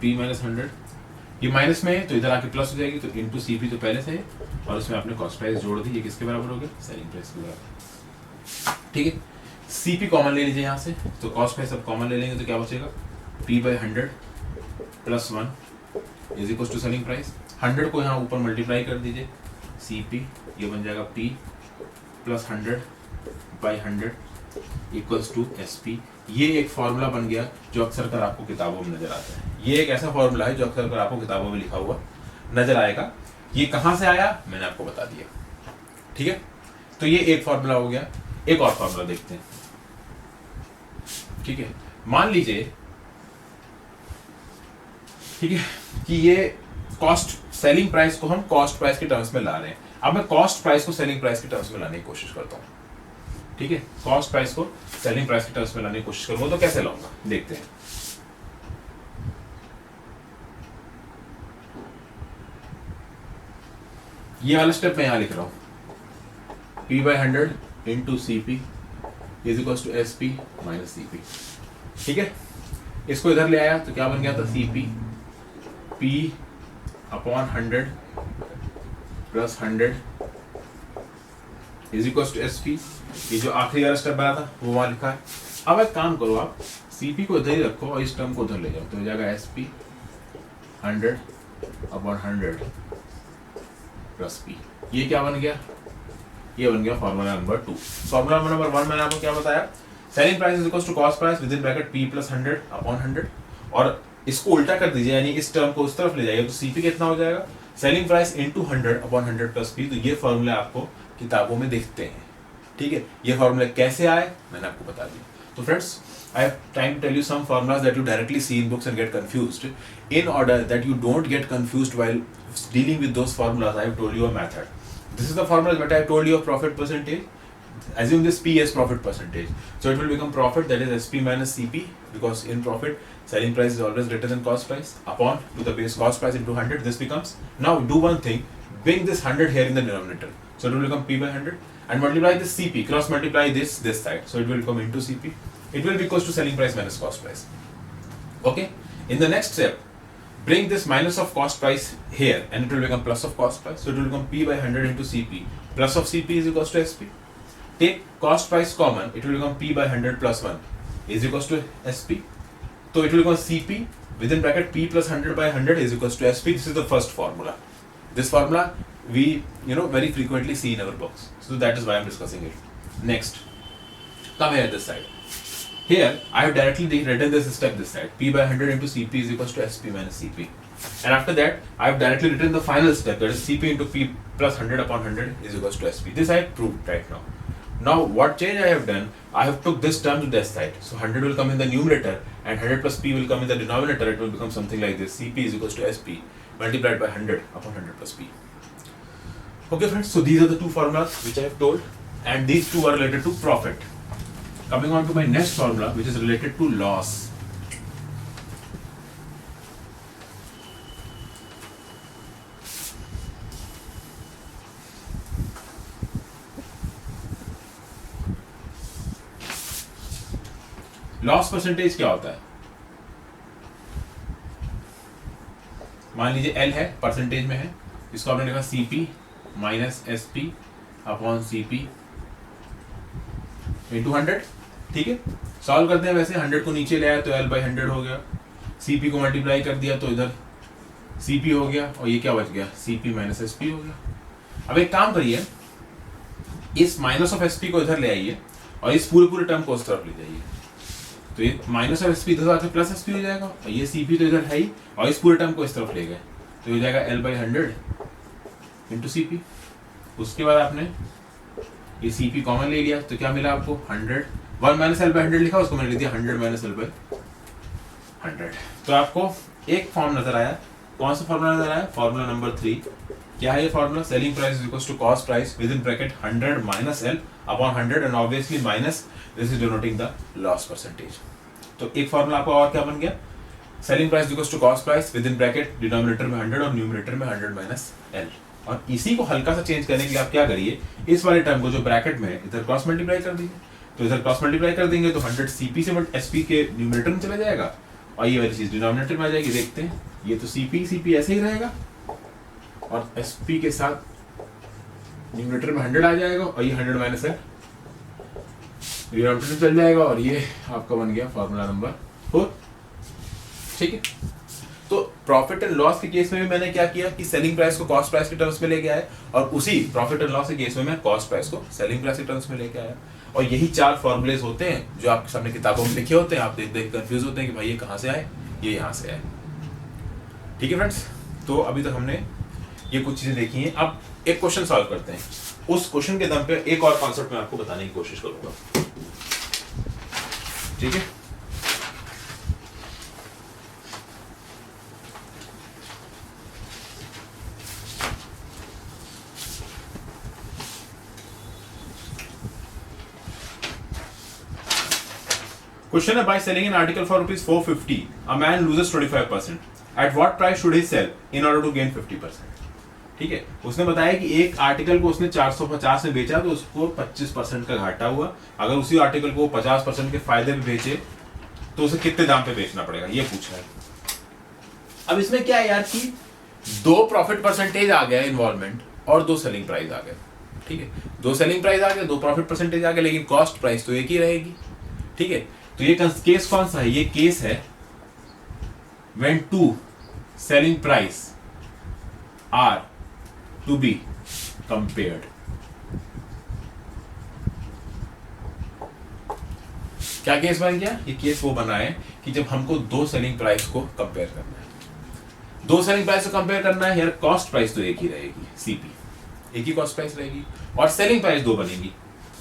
P-100, ये माइनस में है तो इधर आके प्लस हो जाएगी, तो इंटू CP तो पहले से है और उसमें आपने कॉस्ट प्राइस जोड़ दी. ये किसके बराबर हो गया? सेलिंग प्राइस के बराबर. ठीक है, CP कॉमन ले लीजिए यहाँ से, तो कॉस्ट प्राइस अब कॉमन ले लेंगे तो क्या बचेगा? P/100 plus 1 is equal to selling price. 100 को यहाँ ऊपर मल्टीप्लाई कर दीजिए, CP ये बन जाएगा P plus 100/100 equals to SP. ये एक फॉर्मूला बन गया जो अक्सर कर आपको किताबों में नजर आता है. ये एक ऐसा फॉर्मूला है जो अक्सर कर आपको किताबों में लिखा हुआ नजर आएगा. ये कहाँ से आया मैंने आपको बता दिया. ठीक है, तो ये एक फॉर्मूला हो गया. एक और फॉर्मूला देखते हैं. ठीक है, मान लीजिए, ठीक है, कि ये कॉस्ट सेलिंग प्राइस को हम कॉस्ट प्राइस के टर्म्स में ला रहे हैं. अब मैं कॉस्ट प्राइस को सेलिंग प्राइस के टर्म्स में लाने की कोशिश करता हूँ. ठीक है, कॉस्ट प्राइस को सेलिंग प्राइस के टर्म्स में लाने की कोशिश करूंगा तो कैसे लाऊंगा देखते हैं. ये वाला स्टेप मैं यहां लिख रहा हूं, P/100 into CP is equal to SP minus CP. ठीक है, इसको इधर ले आया तो क्या बन गया था? CP P/100 plus 100 is equal to SP. ये जो आखिरी वाला स्टेप बना था वो वहां लिखा है. अब एक काम करो, आप CP को इधर ही रखो और इस टर्म को उधर ले जाओ, तो हो जाएगा SP 100/100 प्लस P. ये क्या बन गया? ये बन गया फॉर्मूला नंबर 2. फॉर्मूला नंबर 1 मैंने आपको क्या बताया? Selling price is equal to cost price with in bracket P plus 100/100. और इसको उल्टा कर दीजिए, यानी इस टर्म को उस तरफ ले जाइए, तो CP कितना हो जाएगा? Selling price into 100/100 plus P. तो ये फॉर्मूला आपको किताबों में दिखते हैं. ठीक है, ये फॉर्मूला कैसे आए मैंने आपको बता दिया. तो friends, I have time to tell you some formulas that you directly see in books and get confused. In order that you don't get confused while dealing with those formulas, I have told you a method. This is the formula that I have told you of profit percentage. Assume this P as profit percentage. So it will become profit, that is SP minus CP, because in profit, selling price is always greater than cost price, upon to the base cost price into 100. This becomes, now do one thing, bring this 100 here in the denominator. So it will become P/100 and multiply this CP, cross multiply this side. So it will become into CP. It will be equals to selling price minus cost price. Okay, in the next step, bring this minus of cost price here and it will become plus of cost price. So it will become P/100 into CP. Plus of CP is equals to SP. Take cost price common, it will become P/100 plus 1 is equals to SP. So it will become CP within bracket P plus 100/100 is equals to SP. This is the first formula. This formula we very frequently see in our books. So that is why I am discussing it. Next, come here this side. Here, I have directly written this step this side. P/100 into CP is equals to SP minus CP. And after that, I have directly written the final step, that is CP into P plus 100/100 is equals to SP. This I have proved right now. Now, what change I have done, I have took this term to this side. So 100 will come in the numerator and 100 plus P will come in the denominator. It will become something like this. CP is equals to SP multiplied by 100/100 plus P. Okay friends, so these are the two formulas which I have told, and these two are related to profit. Coming on to my next formula, which is related to loss. Loss percentage क्या होता है? मान लीजिए L है, percentage में है, इसको आपने लिखा CP minus SP upon CP into 100, ठीक है। सॉल्व करते हैं, वैसे 100 को नीचे ले आया तो L/100 हो गया, CP को मल्टीप्लाई कर दिया तो इधर CP हो गया, और ये क्या बच गया, CP माइनस SP हो गया। अब एक काम करिए, इस माइनस ऑफ SP को इधर ले आइए और इस पूरे टर्म को उस तरफ ले जाइए, तो ये माइनस ऑफ SP इधर आके प्लस SP हो जाएगा, और ये CP तो इधर है ही, और इस पूरे टर्म को इस तरफ ले गए तो हो जाएगा L/100 इंटू CP। उसके बाद आपने ये CP कॉमन ले लिया तो क्या मिला आपको 100, 1 माइनस L/100 लिखा, उसको मैंने लिख दिया 100 माइनस L/100। तो आपको एक फॉर्म नजर आया, कौन सा फॉर्मूला नजर आया, फॉर्मूला नंबर 3। क्या है ये formula, selling price is equals to cost price with in bracket 100 minus L upon 100 and obviously minus this is denoting the loss percentage. तो एक फॉर्मूला आपका और क्या बन गया, selling price equals to cost price with in bracket denominator में 100 और numerator में 100 माइनस L। और इसी को हल्का सा चेंज करने के लिए आप क्या करिए, इस वाले टर्म को जो ब्रैकेट में है इधर क्रॉस मल्टीप्लाई कर दीजिए, तो इधर क्रॉस मल्टीप्लाई कर देंगे तो 100 CP से SP के न्यूमरेटर में चला जाएगा और ये वाली चीज डिनोमिनेटर में आ जाएगी। देखते हैं, ये तो CP ऐसे ही रहेगा और SP के साथ न्यूमरेटर में 100 आ जाएगा और ये 100 माइनस है डिनोमिनेटर में चल जाएगा, और ये आपका बन गया फॉर्मूला नंबर 4, ठीक है। तो प्रॉफिट एंड लॉस के केस में भी मैंने क्या किया कि सेलिंग प्राइस को कॉस्ट प्राइस के टर्म्स में लेके आए, और उसी प्रॉफिट एंड लॉस के केस में मैं कॉस्ट प्राइस को सेलिंग प्राइस के टर्म्स में लेके आया। और यही 4 फॉर्मूलेज होते हैं जो आपके सामने किताबों में लिखे होते हैं, आप देख देख कंफ्यूज होते हैं कि भाई ये कहाँ से आए, ये यहाँ से आए, ठीक है फ्रेंड्स। तो अभी तक हमने ये कुछ चीजें देखी हैं, अब एक क्वेश्चन सॉल्व करते हैं। उस क्वेश्चन के दम पे एक और कॉन्सेप्ट मैं आपको बताने की कोशिश करूंगा, ठीक है। Question है, by selling an article for ₹450, a man loses 25%. At what price should he sell in order to gain 50%? ठीक है, उसने बताया कि एक आर्टिकल को उसने 450 में बेचा तो उसको 25% का घाटा हुआ, अगर उसी आर्टिकल को 50% के फायदे में बेचे तो उसे कितने दाम पे बेचना पड़ेगा, ये पूछा है। अब इसमें क्या है यार कि 2 प्रॉफिट परसेंटेज आ गया इन्वॉल्वमेंट और 2 सेलिंग प्राइस आ गए, ठीक है। 2 सेलिंग प्राइस आ गए, 2 प्रॉफिट परसेंटेज आ गए, लेकिन कॉस्ट प्राइस तो एक ही रहेगी, ठीक है। तो ये केस कौन सा है, ये केस है when 2 selling price are to be compared। क्या केस बन गया, ये केस वो बना है कि जब हमको 2 सेलिंग प्राइस को कंपेयर करना है, 2 सेलिंग प्राइस को कंपेयर करना है, यार कॉस्ट प्राइस तो एक ही रहेगी, CP एक ही कॉस्ट प्राइस रहेगी और सेलिंग प्राइस 2 बनेगी।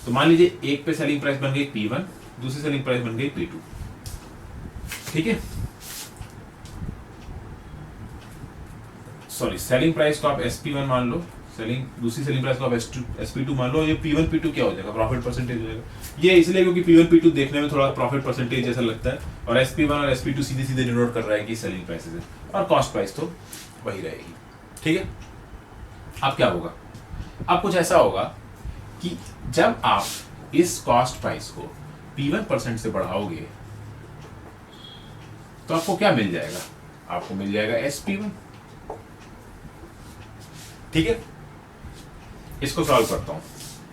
तो मान लीजिए एक पे सेलिंग प्राइस बन गई P1, दूसरी सेलिंग प्राइस बन गई P2, ठीक है। सॉरी, सेलिंग प्राइस को आप SP1 मान लो, दूसरी सेलिंग प्राइस को आप SP2 मान लो, ये P1 P2 क्या हो जाएगा, प्रॉफिट परसेंटेज हो जाएगा। ये इसलिए क्योंकि P1 P2 देखने में थोड़ा प्रॉफिट परसेंटेज जैसा लगता है, और SP1 और SP2 सीधे सीधे डिनोट कर रहा है कि सेलिंग प्राइसेस है, और कॉस्ट प्राइस तो वही रहेगी, ठीक है। अब क्या होगा, अब कुछ ऐसा होगा कि जब आप इस कॉस्ट प्राइस को P1% से बढ़ाओगे तो आपको क्या मिल जाएगा, आपको मिल जाएगा SP1, ठीक है। इसको सॉल्व करता हूं,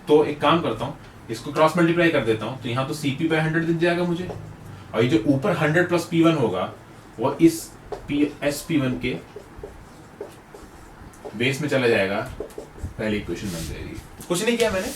तो एक काम करता हूं, इसको क्रॉस मल्टीप्लाई कर देता हूं, तो यहां तो CP/100 दिख जाएगा मुझे, और ये जो ऊपर 100 प्लस P1 होगा वो इस SP1 के बेस में चला जाएगा, पहली इक्वेशन बन जाएगी। कुछ नहीं किया मैंने,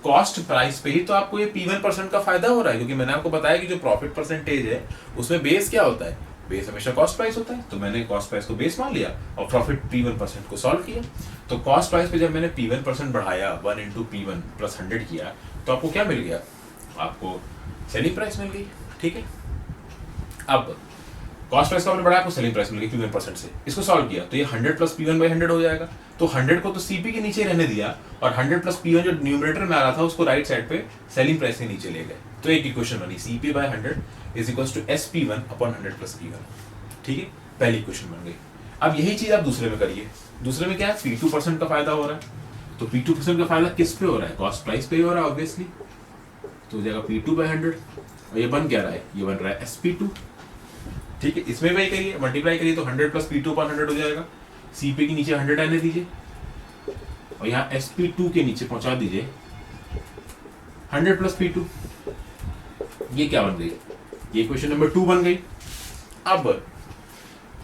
कॉस्ट प्राइस पे ही तो आपको ये P1% का फायदा हो रहा है, क्योंकि मैंने आपको बताया कि जो प्रॉफिट परसेंटेज है उसमें बेस क्या होता है, बेस हमेशा कॉस्ट प्राइस होता है। तो मैंने कॉस्ट प्राइस को बेस मान लिया और प्रॉफिट P1% को सॉल्व किया। तो कॉस्ट प्राइस पे जब मैंने P1% बढ़ाया, 1 इंटू P1 प्लस 100 किया, तो आपको क्या मिल गया, आपको सेलिंग प्राइस मिल गई, ठीक है। अब कॉस्ट प्राइस को आपने बढ़ाया, आपको सेलिंग प्राइस मिल गई P1% से, इसको सॉल्व किया तो ये 100 प्लस P1/100 हो जाएगा। तो 100 को तो CP के नीचे रहने दिया और 100 प्लस P1 जो न्यूमरेटर में आ रहा था उसको राइट साइड पे सेलिंग प्राइस के नीचे ले गए। तो एक इक्वेशन बनी, CP/100 is equals to SP1 upon 100 plus P1, ठीक है, पहली इक्वेशन बन गई। अब यही चीज आप दूसरे में करिए, दूसरे में क्या है, P2% का फायदा हो रहा है, तो P2% का फायदा किस पे हो रहा है, कॉस्ट प्राइस पे हो रहा है ऑब्वियसली, तो हो जाएगा P2/100, और ये बन क्या रहा है, ये बन रहा है SP2, ठीक है। इसमें वही करिए, मल्टीप्लाई करिए तो 100 प्लस P2/100 हो जाएगा, CP के नीचे 100 आने दीजिए और यहाँ SP2 के नीचे पहुंचा दीजिए 100 प्लस P2, ये क्या बन गई, ये इक्वेशन नंबर 2 बन गई। अब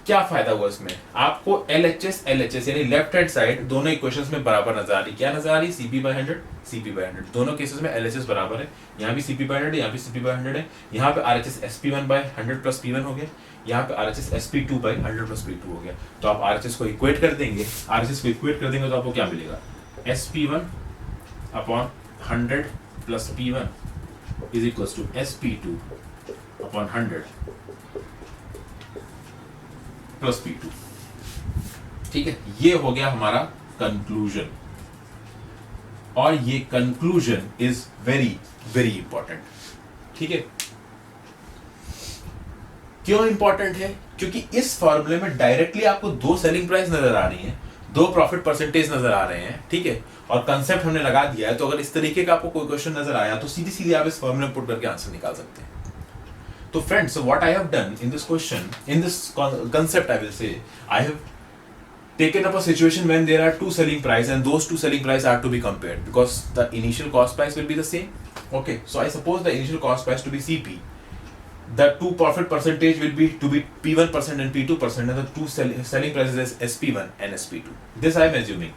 क्या फायदा हुआ इसमें, आपको LHS LHS यानी लेफ्ट हैंड साइड दोनों इक्वेशंस में बराबर नजर आ रही, क्या नजर आ रही, CP/100 CP/100, दोनों केसेस में LHS बराबर है, यहाँ भी CP/100 यहाँ भी CP/100 है, यहाँ पे RHS SP1/100 प्लस P1 हो गया, यहाँ पे RHS SP2/100 प्लस P2 हो गया। तो आप RHS को इक्वेट कर देंगे, RHS को इक्वेट कर देंगे तो आपको क्या मिलेगा, SP1/100 plus P1 is equal to SP2/100 plus P2। ठीक है, ये हो गया हमारा कंक्लूजन, और ये conclusion is very very important. ठीक है, क्यों इंपॉर्टेंट है, क्योंकि इस फॉर्मूले में डायरेक्टली आपको दो सेलिंग प्राइस नजर आ रही हैं, दो प्रॉफिट परसेंटेज नजर आ रहे हैं। ठीक है, और कंसेप्ट हमने लगा दिया है, तो अगर इस तरीके का आपको कोई क्वेश्चन नजर आया तो सीधी सीधी आप इस फॉर्मूले में पुट करके आंसर निकाल सकते हैं। So friends, so what I have done in this question, in this concept, I will say, I have taken up a situation when there are two selling price and those two selling price are to be compared because the initial cost price will be the same. Okay, so I suppose the initial cost price to be CP. The two profit percentage will be to be P1% and P2%, and the two selling prices is SP1 and SP2. This I am assuming.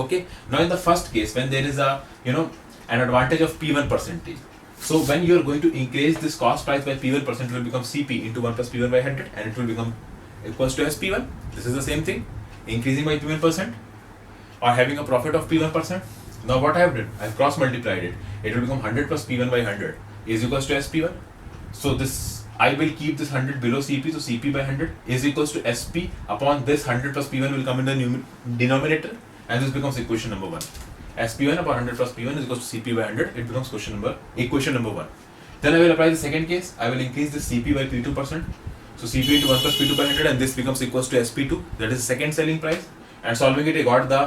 Okay. Now in the first case, when there is a an advantage of P1 percentage. So when you are going to increase this cost price by P1%, it will become CP into 1 plus P1/100 and it will become equals to SP1. This is the same thing, increasing by P1% or having a profit of P1%. Now what I have done, I have cross multiplied it. It will become 100 plus P1/100 is equals to SP1. So this, I will keep this 100 below CP, so CP/100 is equals to SP upon this 100 plus P1 will come in the denominator, and this becomes equation number 1. SP1 upon 100 plus P1 is equals to CP/100. It becomes equation number 1. Then I will apply the second case. I will increase the CP by P2%. So CP into 1 plus P2/100, and this becomes equals to SP2. That is the second selling price. And solving it, I got the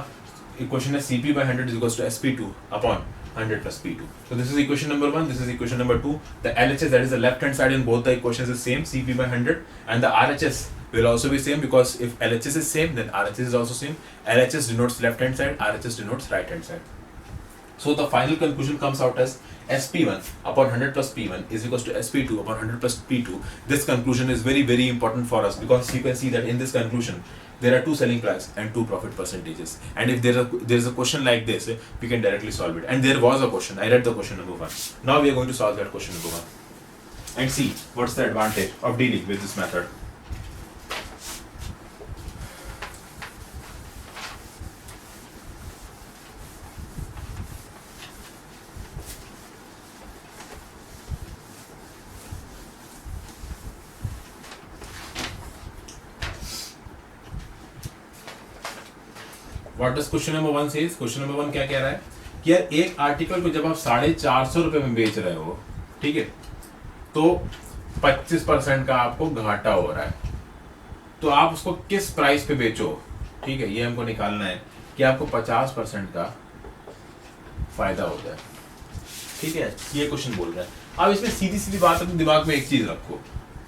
equation as CP/100 is equals to SP2 upon 100 plus P2. So this is equation number 1. This is equation number 2. The LHS, that is the left hand side in both the equations, is same, CP/100, and the RHS will also be same because if LHS is same, then RHS is also same. LHS denotes left hand side, RHS denotes right hand side. So the final conclusion comes out as SP1 upon 100 plus P1 is equals to SP2 upon 100 plus P2. This conclusion is very very important for us because you can see that in this conclusion there are two selling price and two profit percentages. And if there is a question like this, we can directly solve it. And there was a question. I read the question number 1. Now we are going to solve that question number 1 and see what's the advantage of dealing with this method. What does question number 1 says? Question number 1 क्या कह रहा है कि यार एक article को जब आप 450 रुपए में बेच रहे हो, ठीक है, तो 25% का आपको घाटा हो रहा है, तो आप उसको किस प्राइस पे बेचो। ठीक है, ये हमको निकालना है कि आपको 50% का फायदा हो जाए। ठीक है, ये क्वेश्चन बोल रहा है। अब इसमें सीधी सीधी बात अपने दिमाग में एक चीज रखो,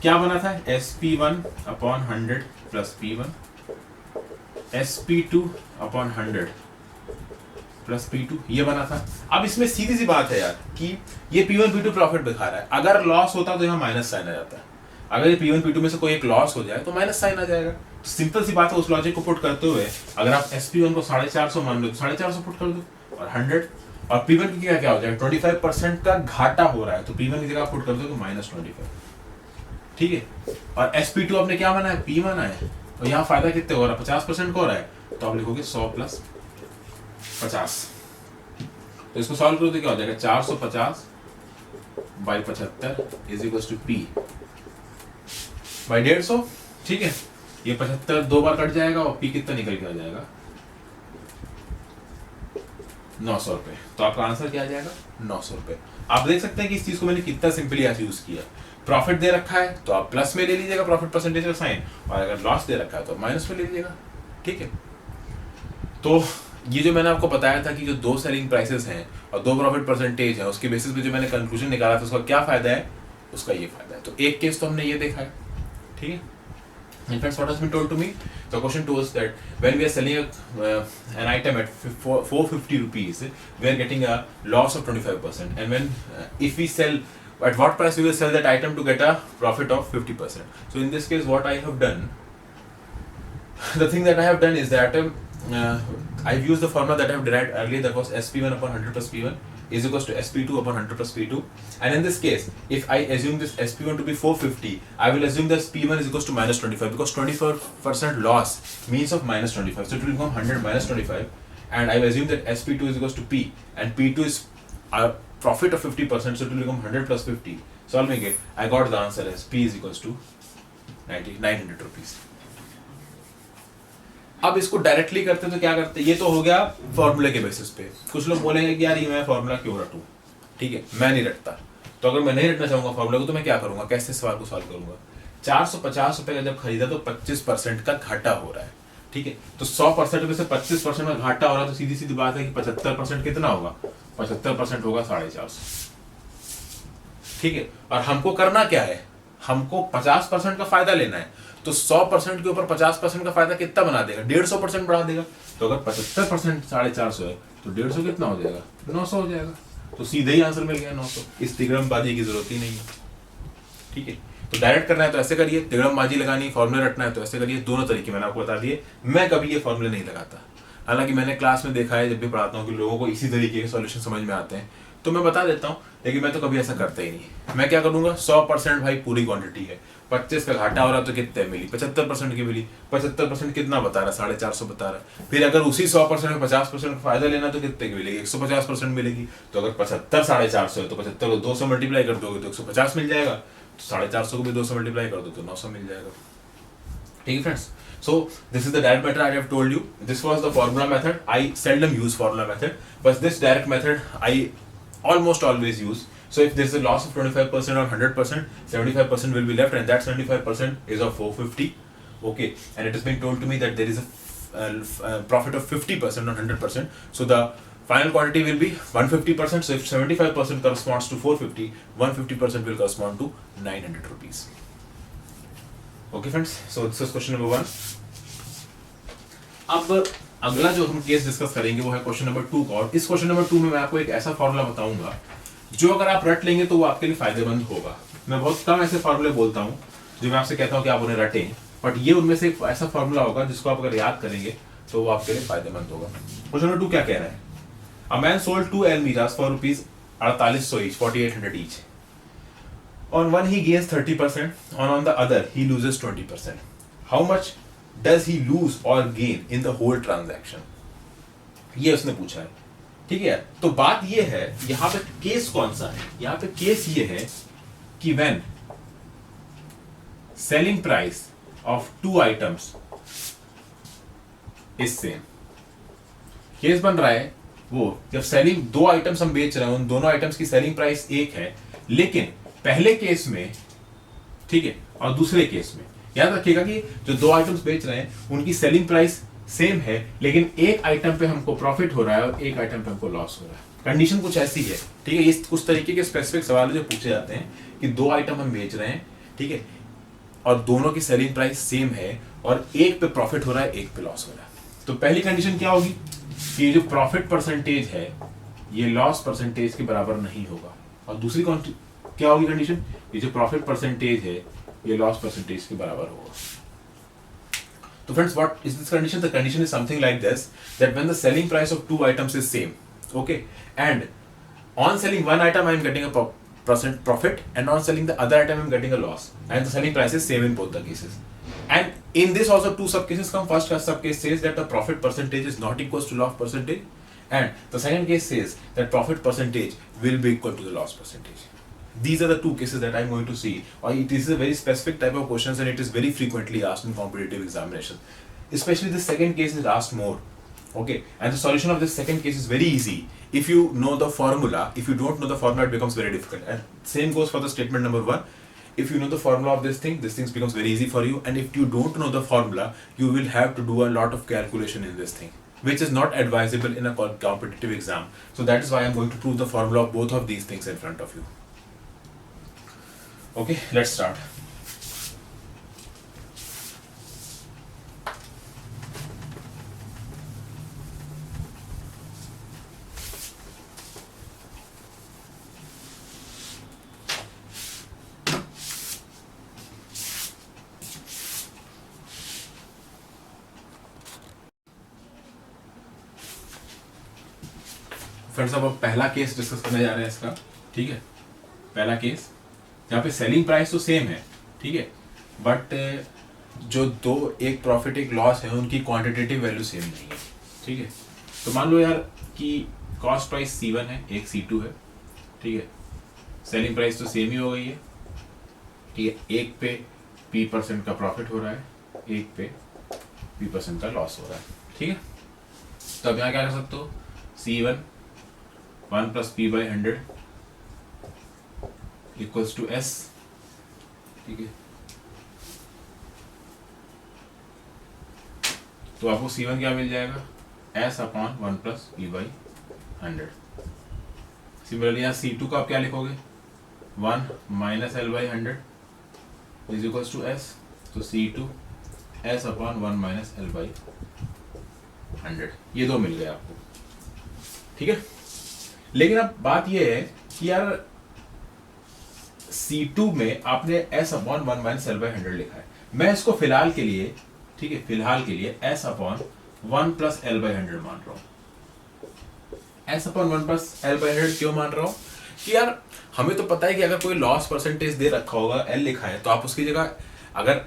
क्या बना था, SP1 upon 100 plus P1, SP2 upon 100 plus P2, ये बना था। अब इसमें सीधी सी बात है यार कि ये P1 P2 प्रॉफिट दिखा रहा है, अगर लॉस होता तो यहाँ माइनस साइन आ जाता है, अगर ये P1 P2 में से कोई एक लॉस हो जाए तो माइनस साइन आ जाएगा। तो सिंपल सी बात है, उस लॉजिक को पुट करते हुए अगर आप SP1 को 450 मान लो तो 450 पुट कर दो और 100, और P1 की क्या हो जाएगा, 25% का घाटा हो रहा है, तो P1 की जगह पुट कर दो तो -25। ठीक है, और SP2 आपने क्या माना है, P माना है, और यहाँ फायदा कितने हो रहा है, 50% का हो रहा है, तो आप लिखोगे 100 प्लस 50। तो इसको सॉल्व करो तो क्या हो जाएगा, 450 by 75 is equal to P by 150। ठीक है, ये 75 दो बार कट जाएगा और P कितना निकल के आ जाएगा, 900 रुपए। तो आपका आंसर क्या आ जाएगा, 900 रुपए। आप देख सकते हैं कि इस चीज को मैंने कितना सिंपली आज यूज किया। प्रॉफिट दे रखा है तो आप प्लस में ले लीजिएगा प्रॉफिट परसेंटेज का साइन, और अगर लॉस दे रखा है तो माइनस में ले लीजिएगा। ठीक है, तो ये जो मैंने आपको बताया था कि जो दो सेलिंग प्राइसेस हैं और दो प्रॉफिट परसेंटेज है, उसके बेसिस पे जो मैंने कंक्लूजन निकाला था उसका क्या फायदा है, उसका ये फायदा है। तो एक केस तो हमने ये देखा है। ठीक है, in fact what has been told to me, the question to us that when we are selling an item at 450 rupees, we are getting a loss of 25%, and when if we sell at what price we will sell that item to get a profit of 50%. So in this case, what I have done, the thing that I have done is that I've used the formula that I have derived earlier, that was SP1 upon 100 plus P1 is equals to SP2 upon 100 plus P2. And in this case, if I assume this SP1 to be 450, I will assume that P1 is equals to minus 25, because 24% loss means of minus 25. So it will become 100 minus 25. And I will assume that SP2 is equals to P, and P2 is a profit of 50%, so it will become 100 plus 50. Solving it, I got the answer as P is equals to 900 rupees. अब इसको directly करते तो क्या करते, ये तो हो गया फॉर्मूले के बेसिस पे. कुछ लोग बोलेंगे कि यार ये मैं फॉर्मूला क्यों रटूं, ठीक है, मैं नहीं रटता. तो अगर मैं नहीं रटना चाहूंगा फॉर्मूला को, तो मैं क्या करूंगा, कैसे सवाल को सॉल्व करूंगा. 450 रुपए का जब खरीदा तो 25% का घाटा हो रहा है, ठीक है. तो 100% में से 25% का घाटा हो रहा है, तो सीधी सीधी बात है कि 75% कितना होगा, 75% होगा 450, ठीक है. और हमको करना क्या है, हमको 50% का फायदा लेना है. तो 100% के ऊपर 50% का फायदा कितना बना देगा, 150% बढ़ा देगा. तो अगर 75% 450 है, तो 150 कितना हो जाएगा, 900 हो जाएगा. तो सीधे ही आंसर मिल गया 900. इस तिगड़मबाजी की जरूरत ही नहीं है, ठीक है. तो डायरेक्ट करना है तो ऐसे करिए, तिगड़मबाजी लगानी, फॉर्मूले रटना है तो ऐसे करिए. दोनों तरीके मैंने आपको बता दिए. मैं कभी ये फॉर्मूले नहीं लगाता, हालांकि मैंने क्लास में देखा है, जब भी पढ़ाता हूँ कि लोगों को इसी तरीके के सॉल्यूशन समझ में आते हैं, तो मैं बता देता हूँ. लेकिन मैं तो कभी ऐसा करता ही नहीं. मैं क्या करूंगा, 100% भाई पूरी क्वांटिटी है, 25 का घाटा हो रहा तो कितने मिली, 75% की मिली. 75% कितना बता रहा है, 450 बता रहा है. फिर अगर उसी 100% में 50% का फायदा लेना तो कितने की मिलेगी, 150% मिलेगी. तो अगर 75 450 है, तो 75 को 200 मल्टीप्लाई कर दोगे तो 150 मिल जाएगा. तो 450 को भी 200 मल्टीप्लाई कर दो तो 900 मिल जाएगा, ठीक है friends. So this is the direct method I have told you. This was the formula method. I seldom use formula method, but this direct method I almost always use. So if there is a loss of 25% or 100%, 75% will be left, and that 75% is of 450. Okay, and it is being told to me that there is a profit of 50% or 100%. So the final quantity will be 150%. So if 75% corresponds to 450, 150% will correspond to 900 rupees. Okay friends, so this is question number 1. अब अगला जो हम case discuss करेंगे वो है question number 2 का. और इस क्वेश्चन नंबर 2 में मैं आपको एक ऐसा फॉर्मूला बताऊंगा जो अगर आप रट लेंगे तो वो आपके लिए फायदेमंद होगा. मैं बहुत कम ऐसे फॉर्मूले बोलता हूँ जो मैं आपसे कहता हूँ कि आप उन्हें रटें, बट ये उनमें से एक ऐसा फॉर्मूला होगा जिसको आप अगर याद करेंगे तो वो आपके लिए फायदेमंद होगा. क्वेश्चन नंबर 2 क्या कह रहा है, a man sold 2 Almiras for rupees 4800 each, 4800 each. On one he gains 30%, on the other he loses 20%. How much does he lose or gain in the whole transaction? ये उसने पूछा है, ठीक है. तो बात ये है, यहाँ पे केस कौन सा है, यहाँ पे केस ये है कि when selling price of 2 items is same. Case बन रहा है वो जब सेलिंग 2 आइटम्स हम बेच रहे हैं, उन दोनों आइटम्स की सेलिंग प्राइस एक है, लेकिन पहले केस में, ठीक है, और दूसरे केस में याद रखिएगा कि जो 2 आइटम्स बेच रहे हैं उनकी सेलिंग प्राइस सेम है, लेकिन एक आइटम पे हमको प्रॉफिट हो रहा है और एक आइटम पे हमको लॉस हो रहा है. कंडीशन कुछ ऐसी है, ठीक है. ये कुछ तरीके के स्पेसिफिक सवाल जो पूछे जाते हैं कि 2 आइटम हम बेच रहे हैं, ठीक है, और दोनों की सेलिंग प्राइस सेम है, और एक पे प्रॉफिट हो रहा है, एक पे लॉस हो रहा है. तो पहली कंडीशन क्या होगी कि जो प्रॉफिट परसेंटेज है ये लॉस परसेंटेज के बराबर नहीं होगा. और दूसरी क्या होगी कंडीशन, ये जो प्रॉफिट परसेंटेज है ये लॉस परसेंटेज के बराबर होगा. तो friends, what is this condition? The condition is something like this, that when the selling price of 2 items is same, okay, and on selling 1 item I am getting a percent profit, and on selling the other item I am getting a loss, and the selling price is same in both the cases. And in this also 2 sub cases come. First sub case says that the profit percentage is not equals to loss percentage, and the second case says that profit percentage will be equal to the loss percentage. These are the 2 cases that I am going to see. Or it is a very specific type of questions, and it is very frequently asked in competitive examination. Especially the second case is asked more. Okay, and the solution of this second case is very easy. If you know the formula, if you don't know the formula, it becomes very difficult. And same goes for the statement number 1. If you know the formula of this thing becomes very easy for you. And if you don't know the formula, you will have to do a lot of calculation in this thing, which is not advisable in a competitive exam. So that is why I am going to prove the formula of both of these things in front of you. Okay, let's start. Friends अब पहला case discuss करने जा रहे हैं इसका, ठीक है। पहला केस यहाँ पे सेलिंग प्राइस तो सेम है, ठीक है, बट जो दो, एक प्रॉफिट एक लॉस है, उनकी क्वांटिटेटिव वैल्यू सेम नहीं है, ठीक है। तो मान लो यार कि कॉस्ट प्राइस C1 है, एक C2 है, ठीक है। सेलिंग प्राइस तो सेम ही हो गई है, ठीक है। एक पे P% का प्रॉफिट हो रहा है, एक पे P% का लॉस हो रहा है, ठीक है। तो अब यहाँ क्या कर सकते हो, C1 1 + P/100 = S, ठीक है। तो आपको C1 क्या मिल जाएगा, S/1 + P/100। सिमिलरली यहाँ C2 का आप क्या लिखोगे, 1 - L/100 = S, तो C2 S/1 - L/100, ये दो मिल गए आपको, ठीक है। लेकिन अब बात ये है कि यार C2 में आपने S/1 - L/100 लिखा है, मैं इसको फिलहाल के लिए, ठीक है, फिलहाल के लिए S/1 + L/100 मान रहा हूं। S/1 + L/100 क्यों मान रहा हूं कि यार हमें तो पता है कि अगर कोई लॉस परसेंटेज दे रखा होगा, L लिखा है, तो आप उसकी जगह अगर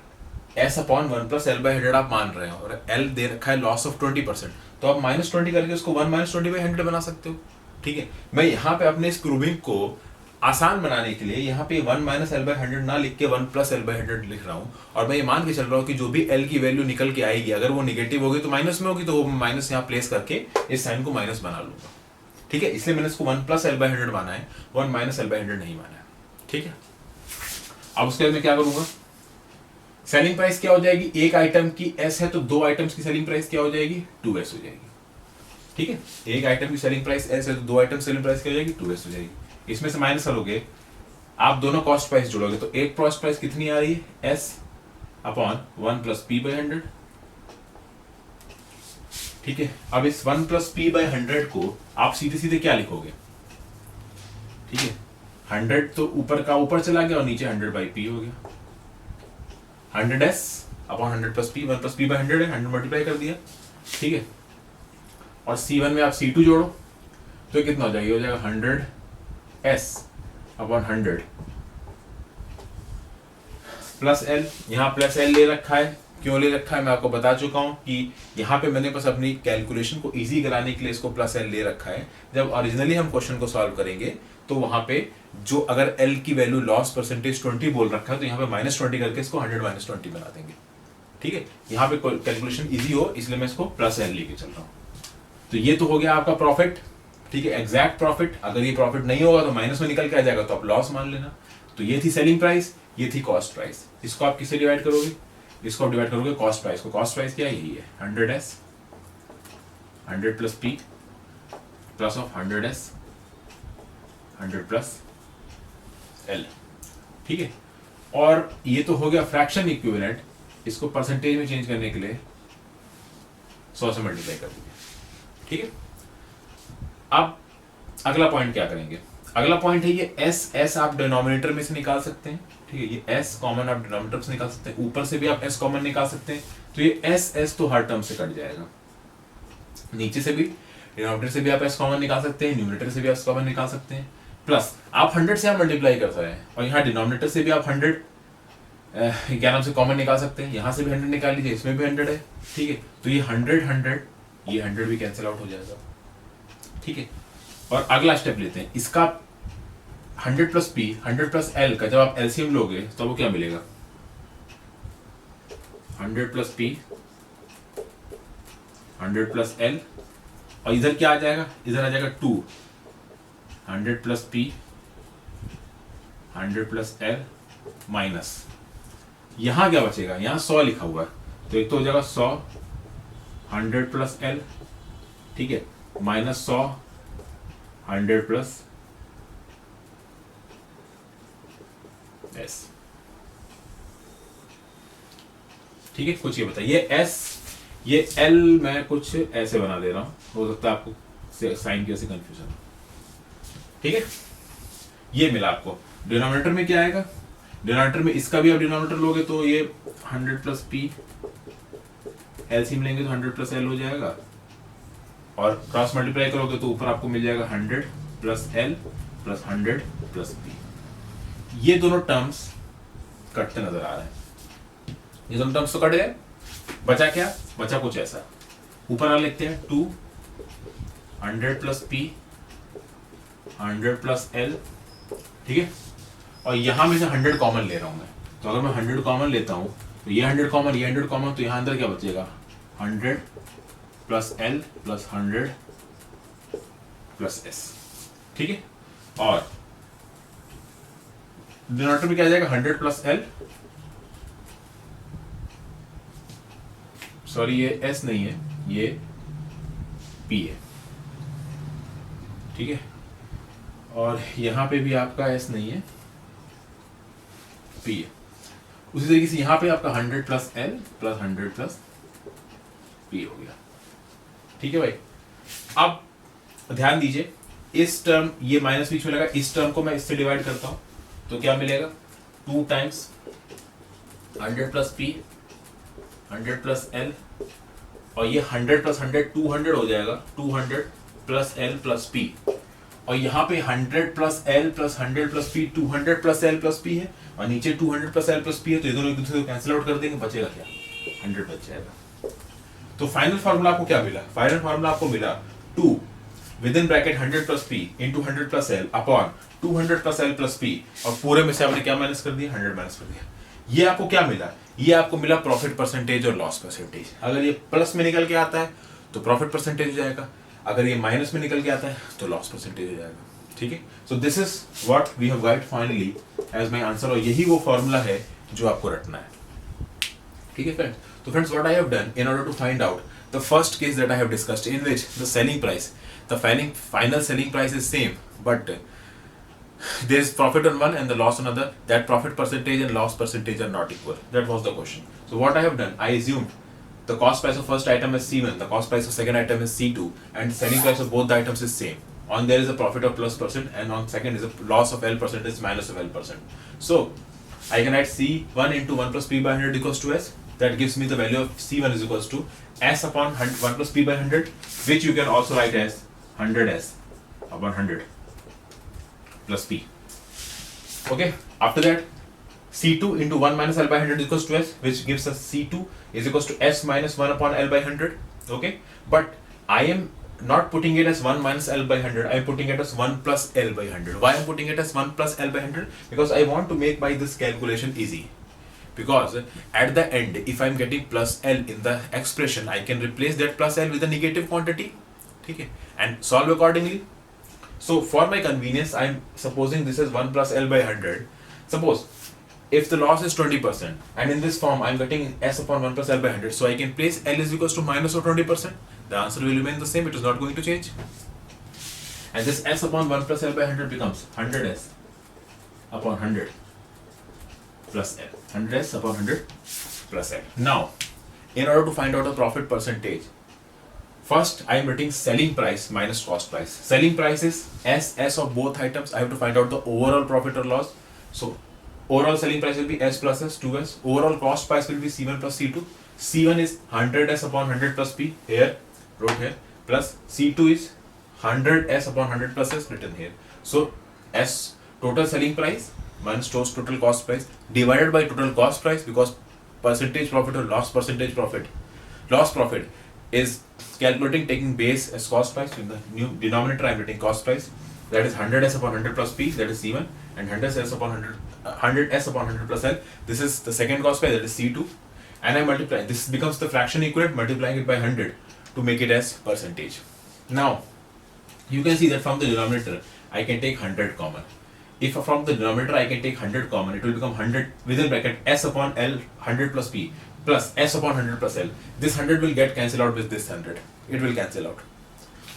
S/1 + L/100 आप मान रहे हो और L दे रखा है लॉस ऑफ 20%, तो आप -20 करके उसको 1 - 20/100 बना सकते हो, ठीक है। मैं यहाँ पे अपने इस प्रूविंग को आसान बनाने के लिए यहाँ पे 1 - L/100 ना लिख के 1 + L/100 लिख रहा हूँ, और मैं ये मान के चल रहा हूँ कि जो भी L की वैल्यू निकल के आएगी, अगर वो निगेटिव होगी तो माइनस में होगी, तो वो माइनस यहाँ प्लेस करके इस साइन को माइनस बना लूंगा, ठीक है। इसलिए मैंने इसको 1 + L/100 माना है, 1 - L/100 नहीं माना है, ठीक है। अब उसके बाद मैं क्या करूंगा, सेलिंग प्राइस क्या हो जाएगी, एक आइटम की S है तो दो आइटम्स की सेलिंग प्राइस क्या हो जाएगी, 2S हो जाएगी, ठीक है। एक आइटम की सेलिंग प्राइस S है तो दो आइटम सेलिंग प्राइस क्या हो जाएगी, 2S हो जाएगी। इसमें से माइनस करोगे, आप दोनों कॉस्ट प्राइस जोड़ोगे तो एक कॉस्ट प्राइस कितनी आ रही है, S/1 + P/100, ठीक है। अब इस 1 + P/100 को आप सीधे सीधे क्या लिखोगे, ठीक है, 100 तो ऊपर का ऊपर चला गया और नीचे 100/P हो गया, 100S/100 + P, 1 + P/100 है, 100 मल्टीप्लाई कर दिया, ठीक है। और C1 में आप C2 जोड़ो तो कितना हो जाएगा, 100S/100 + L, यहाँ +L ले रखा है, क्यों ले रखा है मैं आपको बता चुका हूं कि यहाँ पे मैंने बस अपनी कैलकुलेशन को इजी कराने के लिए इसको +L ले रखा है। जब ओरिजिनली हम क्वेश्चन को सॉल्व करेंगे तो वहां पे जो अगर L की वैल्यू लॉस परसेंटेज 20 बोल रखा है, तो यहाँ पे -20 करके इसको 100 - 20 बना देंगे, ठीक है। यहाँ पे कैलकुलेशन इजी हो इसलिए मैं इसको +L लेके चल रहा हूँ। तो ये तो हो गया आपका प्रॉफिट, ठीक है, एग्जैक्ट प्रॉफिट। अगर ये प्रॉफिट नहीं होगा तो माइनस में निकल के आ जाएगा, तो आप लॉस मान लेना। तो ये थी सेलिंग प्राइस, ये थी कॉस्ट प्राइस। इसको आप किससे डिवाइड करोगे, इसको आप डिवाइड करोगे कॉस्ट प्राइस को। कॉस्ट प्राइस क्या है, यही है 100S 100 + P plus of 100S 100 + L, ठीक है। और ये तो हो गया फ्रैक्शन इक्विवेलेंट, इसको परसेंटेज में चेंज करने के लिए 100 से मल्टीप्लाई कर दीजिए, ठीक है। अब अगला पॉइंट क्या करेंगे, अगला पॉइंट है ये S आप डिनोमिनेटर में से निकाल सकते हैं, ठीक है। ये S कॉमन आप डिनोमिनेटर से निकाल सकते हैं, ऊपर से भी आप S कॉमन निकाल सकते हैं। तो ये S तो हर टर्म से कट जाएगा, नीचे से भी डिनोमिनेटर से भी आप S कॉमन निकाल सकते हैं, न्यूमरेटर से भी S कॉमन निकाल सकते हैं। प्लस आप 100 से आप मल्टीप्लाई कर सकते हैं, और यहाँ डिनोमिनेटर से भी आप 100 क्या नाम से कॉमन निकाल सकते हैं, यहाँ से भी 100 निकाल लीजिए, इसमें भी 100 है, ठीक है। तो ये 100 ये 100 भी कैंसिल आउट हो जाएगा, ठीक है। और अगला स्टेप लेते हैं, इसका 100 + P 100 + L का जब आप एलसीएम लोगे तो वो क्या मिलेगा, 100 + P 100 + L, और इधर क्या आ जाएगा, इधर आ जाएगा 2, 100 + P 100 + L माइनस, यहां क्या बचेगा, यहां 100 लिखा हुआ है, तो एक तो हो जाएगा 100 100 + L, ठीक है, -100 100 + S, ठीक है। कुछ ये बताइए S, ये L मैं कुछ ऐसे बना दे रहा हूं, हो सकता है आपको साइन की वजह से कंफ्यूजन हो, ठीक है। ये मिला आपको, डिनोमिनेटर में क्या आएगा, डिनोमिनेटर में इसका भी आप डिनोमिनेटर लोगे तो ये 100 + P एलसीएम लेंगे तो 100 + L हो जाएगा, और क्रॉस मल्टीप्लाई करोगे तो ऊपर आपको मिल जाएगा 100 plus L plus 100 plus P. ये दोनों टर्म्स कटते नजर आ रहे हैं, ये दोनों टर्म्स तो कट गए, बचा क्या, बचा कुछ ऐसा, ऊपर आ लिखते हैं 2 100 प्लस पी 100 प्लस एल, ठीक है। और यहां में से 100 कॉमन ले रहा हूं मैं, तो अगर मैं 100 कॉमन लेता हूं तो ये 100 कॉमन, ये 100 कॉमन, तो यहां अंदर क्या बचेगा 100 plus L plus 100 plus S, ठीक है। और डिनोमिनेटर में क्या आ जाएगा 100 प्लस एल, सॉरी ये एस नहीं है, ये पी है, ठीक है। और यहां पे भी आपका एस नहीं है, पी है। उसी तरीके से यहां पे आपका 100 plus L plus 100 plus P हो गया, ठीक है भाई। अब ध्यान दीजिए, इस टर्म ये माइनस बीच में लगा, इस टर्म को मैं इससे डिवाइड करता हूं तो क्या मिलेगा 2 times 100 plus P 100 plus L, और ये 100 प्लस 100 200 हो जाएगा, 200 प्लस एल प्लस पी। और यहाँ पे 100 plus L plus 100 plus P 200 plus L plus P है, और नीचे 200 प्लस एल प्लस पी है, तो ये दोनों एक दूसरे को कैंसिल आउट कर देंगे, बचेगा क्या 100 बच जाएगा। तो फाइनल फार्मूला आपको क्या मिला, फाइनल फार्मूला आपको मिला 2 with in bracket 100 plus P into 100 plus L upon 200 plus L plus P, और पूरे में से आपने क्या माइनस कर दिया 100 माइनस कर दिया। ये आपको क्या मिला, ये आपको मिला प्रॉफिट परसेंटेज और लॉस परसेंटेज। अगर ये प्लस में निकल के आता है तो प्रॉफिट परसेंटेज हो जाएगा, अगर ये माइनस में निकल के आता है तो लॉस परसेंटेज हो जाएगा, ठीक है। So this is what we have guide finally as my answer, और यही वो फॉर्मूला है जो आपको रटना है, ठीक है फ्रेंड्स। तो friends what I have done in order to find out the first case that I have discussed in which the selling price, the final selling price is same, but there is profit on one and the loss on other. That profit percentage and loss percentage are not equal. That was the question. So what I have done, I assumed the cost price of first item is C1, the cost price of second item is C2, and selling price of both the items is same. On there is a profit of plus %, and on second is a loss of L % is minus of L %. So I can write C1 into 1 plus P by 100 equals to S. That gives me the value of C1 is equals to S upon 1 plus P by 100, which you can also write as 100S upon 100 plus P. Okay, after that C2 into 1 minus L by 100 equals to S, which gives us C2 is equals to S minus 1 upon L by 100. Okay, but I am not putting it as 1 minus L by 100, I am putting it as 1 plus L by 100. Why I am putting it as 1 plus L by 100? Because I want to make by this calculation easy. Because at the end, if I am getting plus L in the expression, I can replace that plus L with a negative quantity, okay, and solve accordingly. So for my convenience, I am supposing this is 1 plus L by 100. Suppose if the loss is 20%, and in this form I am getting S upon 1 plus L by 100, so I can place L is equals to minus of 20%. The answer will remain the same, it is not going to change. And this S upon 1 plus L by 100 becomes 100S upon 100 plus L. 100S upon 100 plus L. Now, in order to find out the profit percentage, first I am writing selling price minus cost price. Selling price is S of both items. I have to find out the overall profit or loss. So overall selling price will be S plus S, 2S. Overall cost price will be C1 plus C2. C1 is 100S upon 100 plus P, here, wrote here, plus C2 is 100S upon 100 plus S, written here. So S, total selling price minus total cost price divided by total cost price, because percentage profit or loss percentage profit. Loss profit is calculating taking base as cost price. In the new denominator I am writing cost price, that is 100S upon 100 plus P, that is C1, and 100S upon 100S upon 100 plus L, this is the second cost price, that is C2, and I multiply, this becomes the fraction equivalent, multiplying it by 100 to make it as percentage. Now you can see that from the denominator I can take 100 common. If from the denominator I can take 100 common, it will become 100 within bracket S upon L 100 plus P plus S upon 100 plus L. This 100 will get cancelled out with this 100. It will cancel out.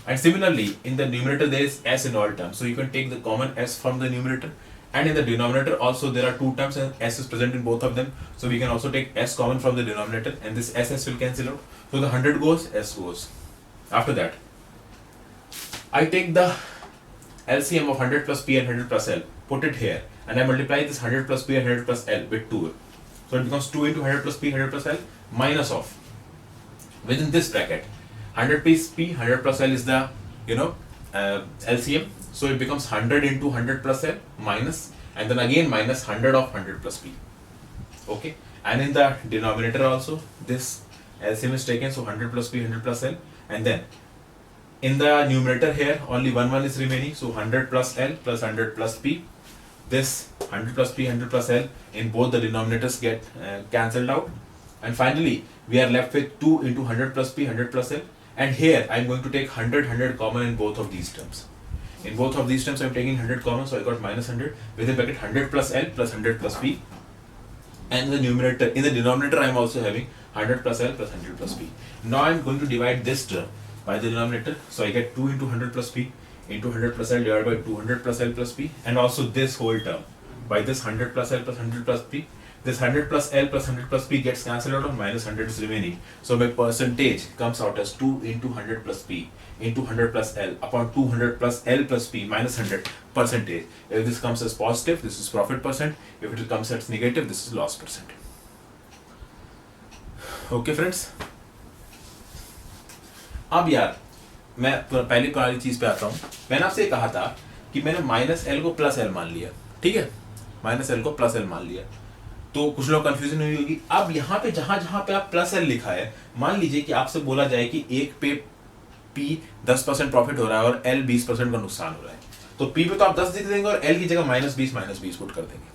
And similarly, in the numerator there is S in all terms. So you can take the common S from the numerator. And in the denominator also there are two terms and S is present in both of them. So we can also take S common from the denominator, and this SS will cancel out. So the 100 goes, S goes. After that, I take the LCM of 100 plus P and 100 plus L, put it here, and I multiply this 100 plus P and 100 plus L with 2. So it becomes 2 into 100 plus P 100 plus L minus of, within this bracket, 100 is P, 100 plus L is the, LCM. So it becomes 100 into 100 plus L minus, and then again minus 100 of 100 plus P. Okay. And in the denominator also, this LCM is taken, so 100 plus P, 100 plus L. And then in the numerator here, only one is remaining, so 100 plus L plus 100 plus P. This 100 plus P, 100 plus L in both the denominators get cancelled out. And finally, we are left with 2 into 100 plus P, 100 plus L. And here, I am going to take 100, 100 common in both of these terms. In both of these terms, I am taking 100 common, so I got minus 100. Within bracket, 100 plus L plus 100 plus P. And in the denominator, I am also having 100 plus L plus 100 plus P. Now I am going to divide this term by the denominator. So I get 2 into 100 plus P into 100 plus L divided by 200 plus L plus P. And also this whole term by this 100 plus L plus 100 plus P. This 100 plus L plus 100 plus P gets cancelled out, and minus 100 is remaining. So my percentage comes out as 2 into 100 plus P into 100 plus L upon 200 plus L plus P minus 100 percentage. If this comes as positive, this is profit percent. If it comes as negative, this is loss percent. Okay friends. अब यार मैं पहले वाली चीज पे आता हूँ. मैंने आपसे कहा था कि मैंने माइनस एल को प्लस एल मान लिया. ठीक है, माइनस एल को प्लस एल मान लिया. तो कुछ लोग कंफ्यूजन हुई होगी. अब यहाँ पे जहां पे आप प्लस एल लिखा है, मान लीजिए कि आपसे बोला जाए कि एक पे पी 10% प्रॉफिट हो रहा है और एल 20% का नुकसान हो रहा है, तो पी पे तो आप 10 लिख देंगे और एल की जगह माइनस 20 पुट कर देंगे.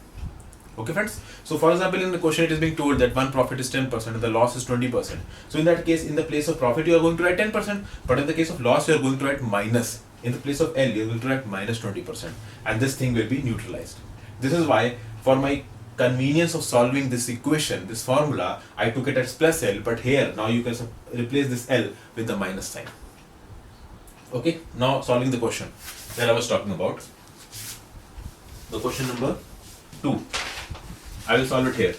Okay friends, so for example in the question it is being told that one profit is 10% and the loss is 20%. So in that case, in the place of profit you are going to write 10%, but in the case of loss you are going to write minus. In the place of L you are going to write minus 20%, and this thing will be neutralized. This is why for my convenience of solving this equation, this formula, I took it as plus L, but here now you can replace this L with the minus sign. Okay, now solving the question that I was talking about. The question number 2. I will solve it here.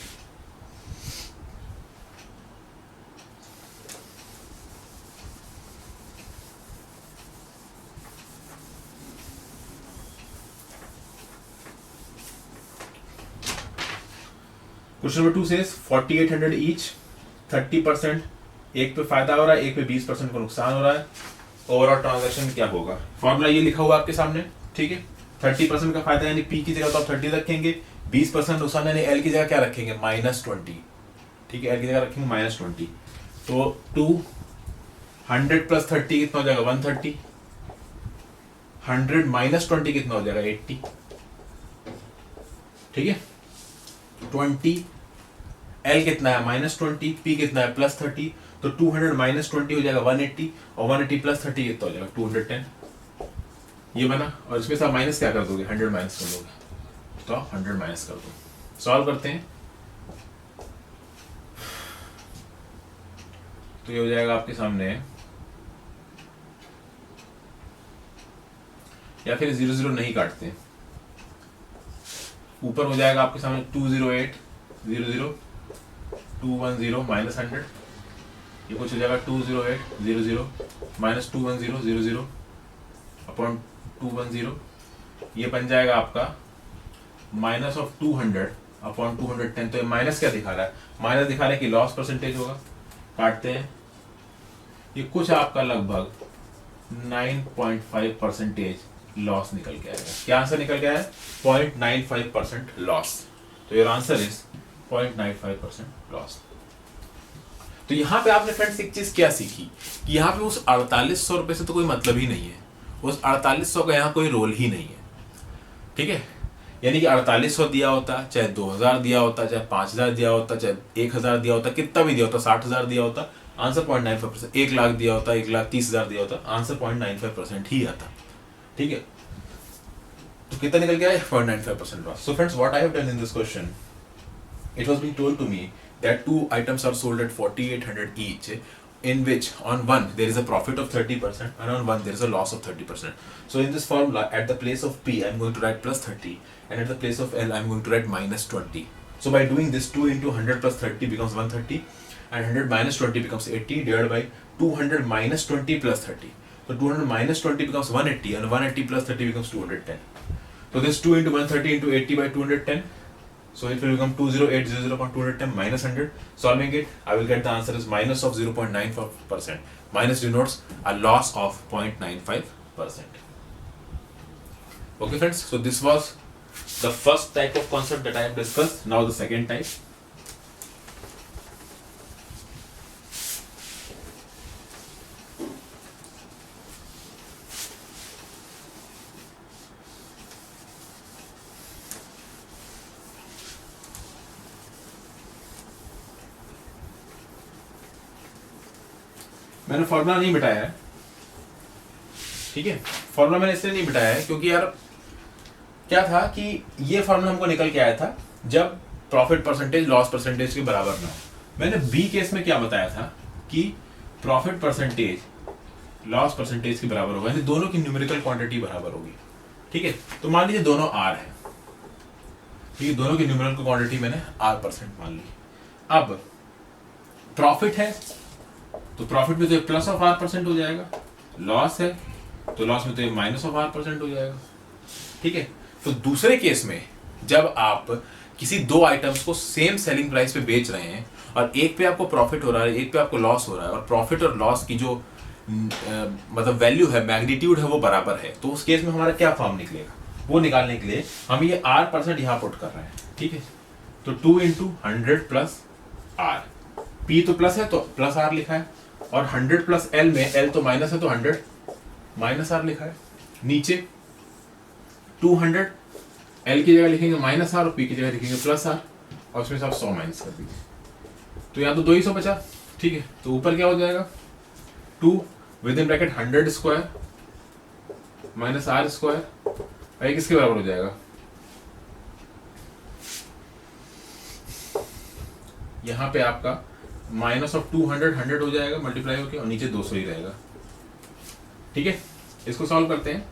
Question number 2 says 4800 each, 30% एक पे फायदा हो रहा है, एक पे 20% का नुकसान हो रहा है. ओवरऑल ट्रांजैक्शन क्या होगा? फॉर्मूला ये लिखा हुआ आपके सामने. ठीक है, 30% का फायदा यानी पी की जगह तो आप 30 रखेंगे, 20% नुकसान यानी एल की जगह क्या रखेंगे? माइनस 20. ठीक है, एल की जगह रखेंगे माइनस 20. तो 200 प्लस 30 कितना हो जाएगा? 130. 100 माइनस 20 कितना हो जाएगा? 80. ठीक है, 20 एल कितना है? माइनस 20. पी कितना है? प्लस 30. तो 200 माइनस 20 हो जाएगा 180, और 180 प्लस 30 कितना हो जाएगा? 210. ये बना, और इसमें से आप माइनस क्या कर दोगे? 100 माइनस कर दोगे, तो 100 माइनस कर दो. सॉल्व करते हैं तो ये हो जाएगा आपके सामने, या फिर 0 0 नहीं काटते हैं, ऊपर हो जाएगा आपके सामने 208 00 210 माइनस 100. ये कुछ हो जाएगा 208 00 माइनस 210 00 अपॉन 210. ये बन जाएगा आपका माइनस ऑफ 200 अपॉन 210. तो ये माइनस क्या दिखा रहा है? माइनस दिखा रहा है कि लॉस परसेंटेज होगा. काटते हैं, ये कुछ आपका लगभग 9.5% लॉस निकल के आएगा. क्या आंसर निकल के आया है? 0.95% लॉस. तो योर आंसर इज 0.95% लॉस. तो यहाँ पे आपने फ्रेंड्स एक चीज क्या सीखी कि यहाँ पे उस 4800 रुपए से तो कोई मतलब ही नहीं है. उस 4800 का यहाँ कोई रोल ही नहीं है. ठीक है, यानी कि 4800 दिया होता, चाहे 2000 दिया होता, चाहे 5000 दिया होता, चाहे 1000 दिया होता, कितना भी दिया होता, 60000 दिया होता, आंसर 0.95%. 1 लाख दिया होता, 1,30,000 दिया होता, आंसर 0.95% ही आता. ठीक है, तो कितना निकल गया है? 0.95% loss. So friends, what I have done in this question, it was being told to me that 2 items are sold at 4800 each, in which on one there is a profit of 30% and on one there is a loss of 30%. So in this formula, at the place of P I am going to write plus 30, and at the place of L I am going to write minus 20. So by doing this, 2 into 100 plus 30 becomes 130, and 100 minus 20 becomes 80 divided by 200 minus 20 plus 30. So 200 minus 20 becomes 180, and 180 plus 30 becomes 210. So this 2 into 130 into 80 by 210, So it will become 20800/210 minus 100. Solving it, I will get the answer is minus of 0.94%. Minus denotes a loss of 0.95%. Okay friends, so this was the first type of concept that I have discussed. Now the second type. मैंने formula नहीं बताया है, ठीक है। Formula मैंने इसलिए नहीं बताया है क्योंकि यार क्या था कि ये फॉर्मूला हमको निकल के आया था जब प्रॉफिट परसेंटेज लॉस परसेंटेज के बराबर ना हो। मैंने बी केस में क्या बताया था कि प्रॉफिट परसेंटेज लॉस परसेंटेज के बराबर होगा, यानी दोनों की न्यूमेरिकल क्वांटिटी बराबर होगी, ठीक है। तो मान लीजिए दोनों आर है, ठीक है, दोनों की न्यूमेरिकल क्वांटिटी मैंने R% मान ली। अब प्रॉफिट है तो प्रॉफिट में तो ये प्लस ऑफ R% हो जाएगा, लॉस है तो लॉस में तो ये माइनस ऑफ R% हो जाएगा, ठीक है। तो दूसरे केस में जब आप किसी दो आइटम्स को सेम सेलिंग प्राइस पे बेच रहे हैं और एक पे आपको प्रॉफिट हो रहा है, एक पे आपको लॉस हो रहा है, और प्रॉफिट और लॉस की जो मतलब वैल्यू है, मैग्नीट्यूड है, वो बराबर है, तो उस केस में हमारा क्या फॉर्म निकलेगा, वो निकालने के लिए हम ये R% यहाँ पुट कर रहे हैं, ठीक है। तो 2 × 100 प्लस R, P तो प्लस है तो प्लस R लिखा है, और 100 प्लस L में L तो माइनस है तो 100 माइनस R लिखा है। नीचे 200 L की जगह लिखेंगे माइनस R और P की जगह लिखेंगे प्लस R, और उसमें से आप 100 माइनस कर दीजिए, तो यहाँ तो 200 बचा, ठीक है। तो ऊपर क्या हो जाएगा 2 with in bracket 100 square minus R square, और किसके बराबर हो जाएगा, यहाँ पे आपका माइनस ऑफ 200 100 हो जाएगा मल्टीप्लाई होके, और नीचे 200 ही रहेगा, ठीक है। इसको सॉल्व करते हैं,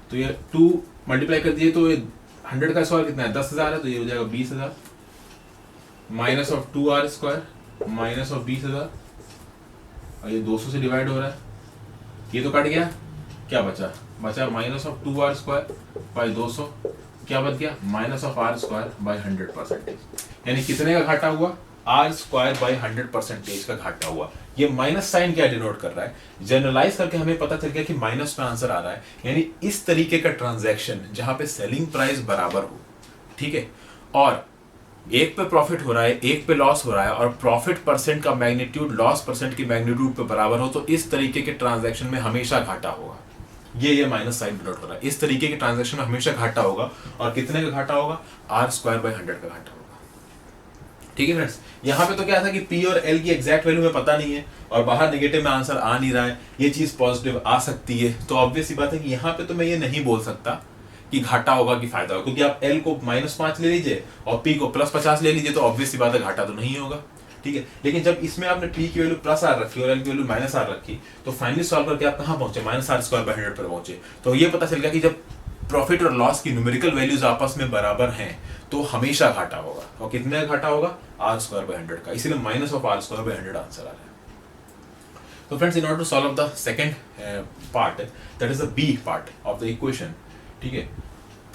तो ये 2 मल्टीप्लाई कर दिए तो ये 100 का स्क्वायर कितना है 10,000 है, तो ये हो जाएगा 20,000 minus of 2R square minus of 20,000, और ये 200 से डिवाइड हो रहा है, ये तो कट गया, क्या बचा minus of 2R square by 200, क्या बच गया minus of R square by 100%, यानी कितने का घाटा हुआ R स्क्वायर बाई 100% का घाटा हुआ। ये माइनस साइन क्या डिनोट कर रहा है, जनरलाइज करके हमें पता चल गया कि माइनस में आंसर आ रहा है, यानी इस तरीके का ट्रांजैक्शन जहां पे सेलिंग प्राइस बराबर हो, ठीक है, और एक पे प्रॉफिट हो रहा है एक पे लॉस हो रहा है, और प्रॉफिट परसेंट का मैग्नीट्यूड लॉस परसेंट की मैग्नीट्यूड पे बराबर हो, तो इस तरीके के ट्रांजैक्शन में हमेशा घाटा होगा। ये माइनस साइन डिनोट कर रहा है, इस तरीके के ट्रांजैक्शन में हमेशा घाटा होगा, और कितने का घाटा होगा R स्क्वायर बाई 100 का घाटा होगा, ठीक है फ्रेंड्स। यहाँ पे तो क्या था कि P और L की एग्जैक्ट वैल्यू में पता नहीं है, और बाहर नेगेटिव में आंसर आ नहीं रहा है, ये चीज पॉजिटिव आ सकती है, तो ऑब्वियस सी बात है कि यहाँ पे तो मैं ये नहीं बोल सकता कि घाटा होगा कि फायदा होगा, क्योंकि आप L को -5 ले लीजिए और P को +50 ले लीजिए, तो ऑब्वियस सी बात है घाटा तो नहीं होगा, ठीक है। लेकिन जब इसमें आपने P की वैल्यू +R रखी और L की वैल्यू -R रखी, तो फाइनली सॉल्व करके आप कहाँ पहुंचे -R स्क्वायर बाई 100 पर पहुंचे। तो ये पता चल गया कि जब प्रॉफिट और लॉस की न्यूमेरिकल वैल्यूज आपस में बराबर हैं तो हमेशा घाटा होगा, और कितने का घाटा होगा R स्क्वायर बाई 100 का, इसीलिए minus of R square by 100 answer आ रहा है। तो friends, in order to solve the second part, that is the B part of the equation, ठीक है,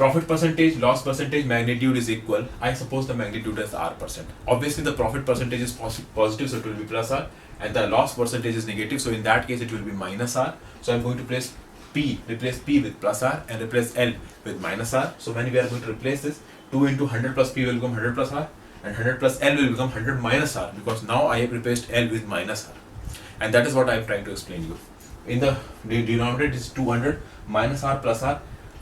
profit percentage loss percentage magnitude is equal. I suppose the magnitude is R%. Obviously the profit percentage is positive, so it will be plus R, and the loss percentage is negative, so in that case it will be minus R. So I'm going to replace P with plus R and replace L with minus R. So when we are going to replace this, 2 × 100 plus P will become 100 plus R, and 100 plus L will become 100 minus R, because now I have replaced L with minus R, and that is what I am trying to explain you. In the denominator it is 200 minus R plus R.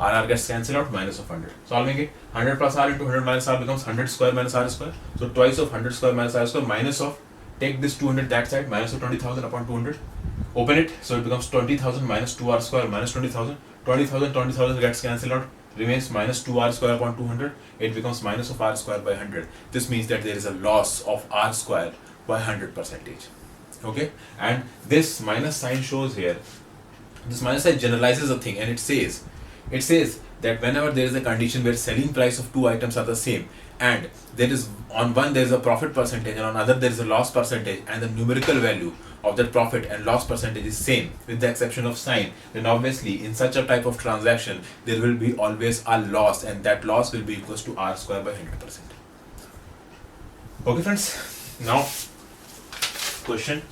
R gets cancelled out, minus of 100. Solving it, 100 plus R into 100 minus R becomes 100 square minus R square. So twice of 100 square minus R square, minus of, take this 200 that side, minus of 20,000 upon 200. Open it, so it becomes 20,000 minus 2R square minus 20,000. 20,000 gets cancelled out, remains minus 2R square upon 200. It becomes minus of R square by 100. This means that there is a loss of R square by 100%. Okay, and this minus sign shows here, this minus sign generalizes a thing, and it says that whenever there is a condition where selling price of two items are the same and there is on one there is a profit percentage and on other there is a loss percentage and the numerical value of that profit and loss percentage is same with the exception of sign, then obviously in such a type of transaction there will be always a loss, and that loss will be equals to r square by 100%. Okay friends, now question.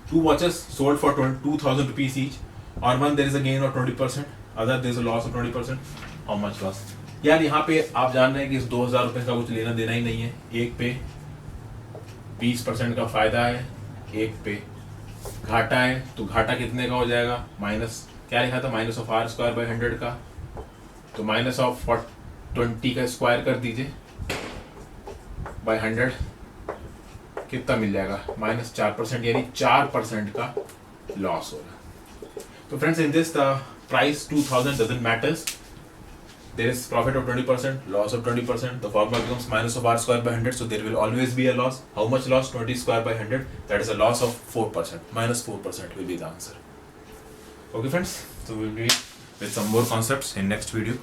Two watches sold for 2,000 rupees each. On one there is a gain of 20%, other there is a loss of 20%. How much loss? यार यहाँ पे आप जान रहे हैं कि इस 2,000 रुपये का कुछ लेना देना ही नहीं है. एक पे 20% का फायदा है, एक पे घाटा है. तो घाटा कितने का हो जाएगा? माइनस क्या लिखा था? Minus of R square by 100 का. तो माइनस ऑफ 20 का स्क्वायर कर दीजिए बाई 100, कितना मिल जाएगा? माइनस 4%, यानी 4% का लॉस होगा. तो friends, in this the price 2000 doesn't matters. There is profit of 20%, loss of 20%. The formula becomes minus of r square by 100. So there will always be a loss. How much loss? 20 square by 100. That is a loss of 4%. Minus 4% will be the answer. Okay friends. So we will be with some more concepts in next video.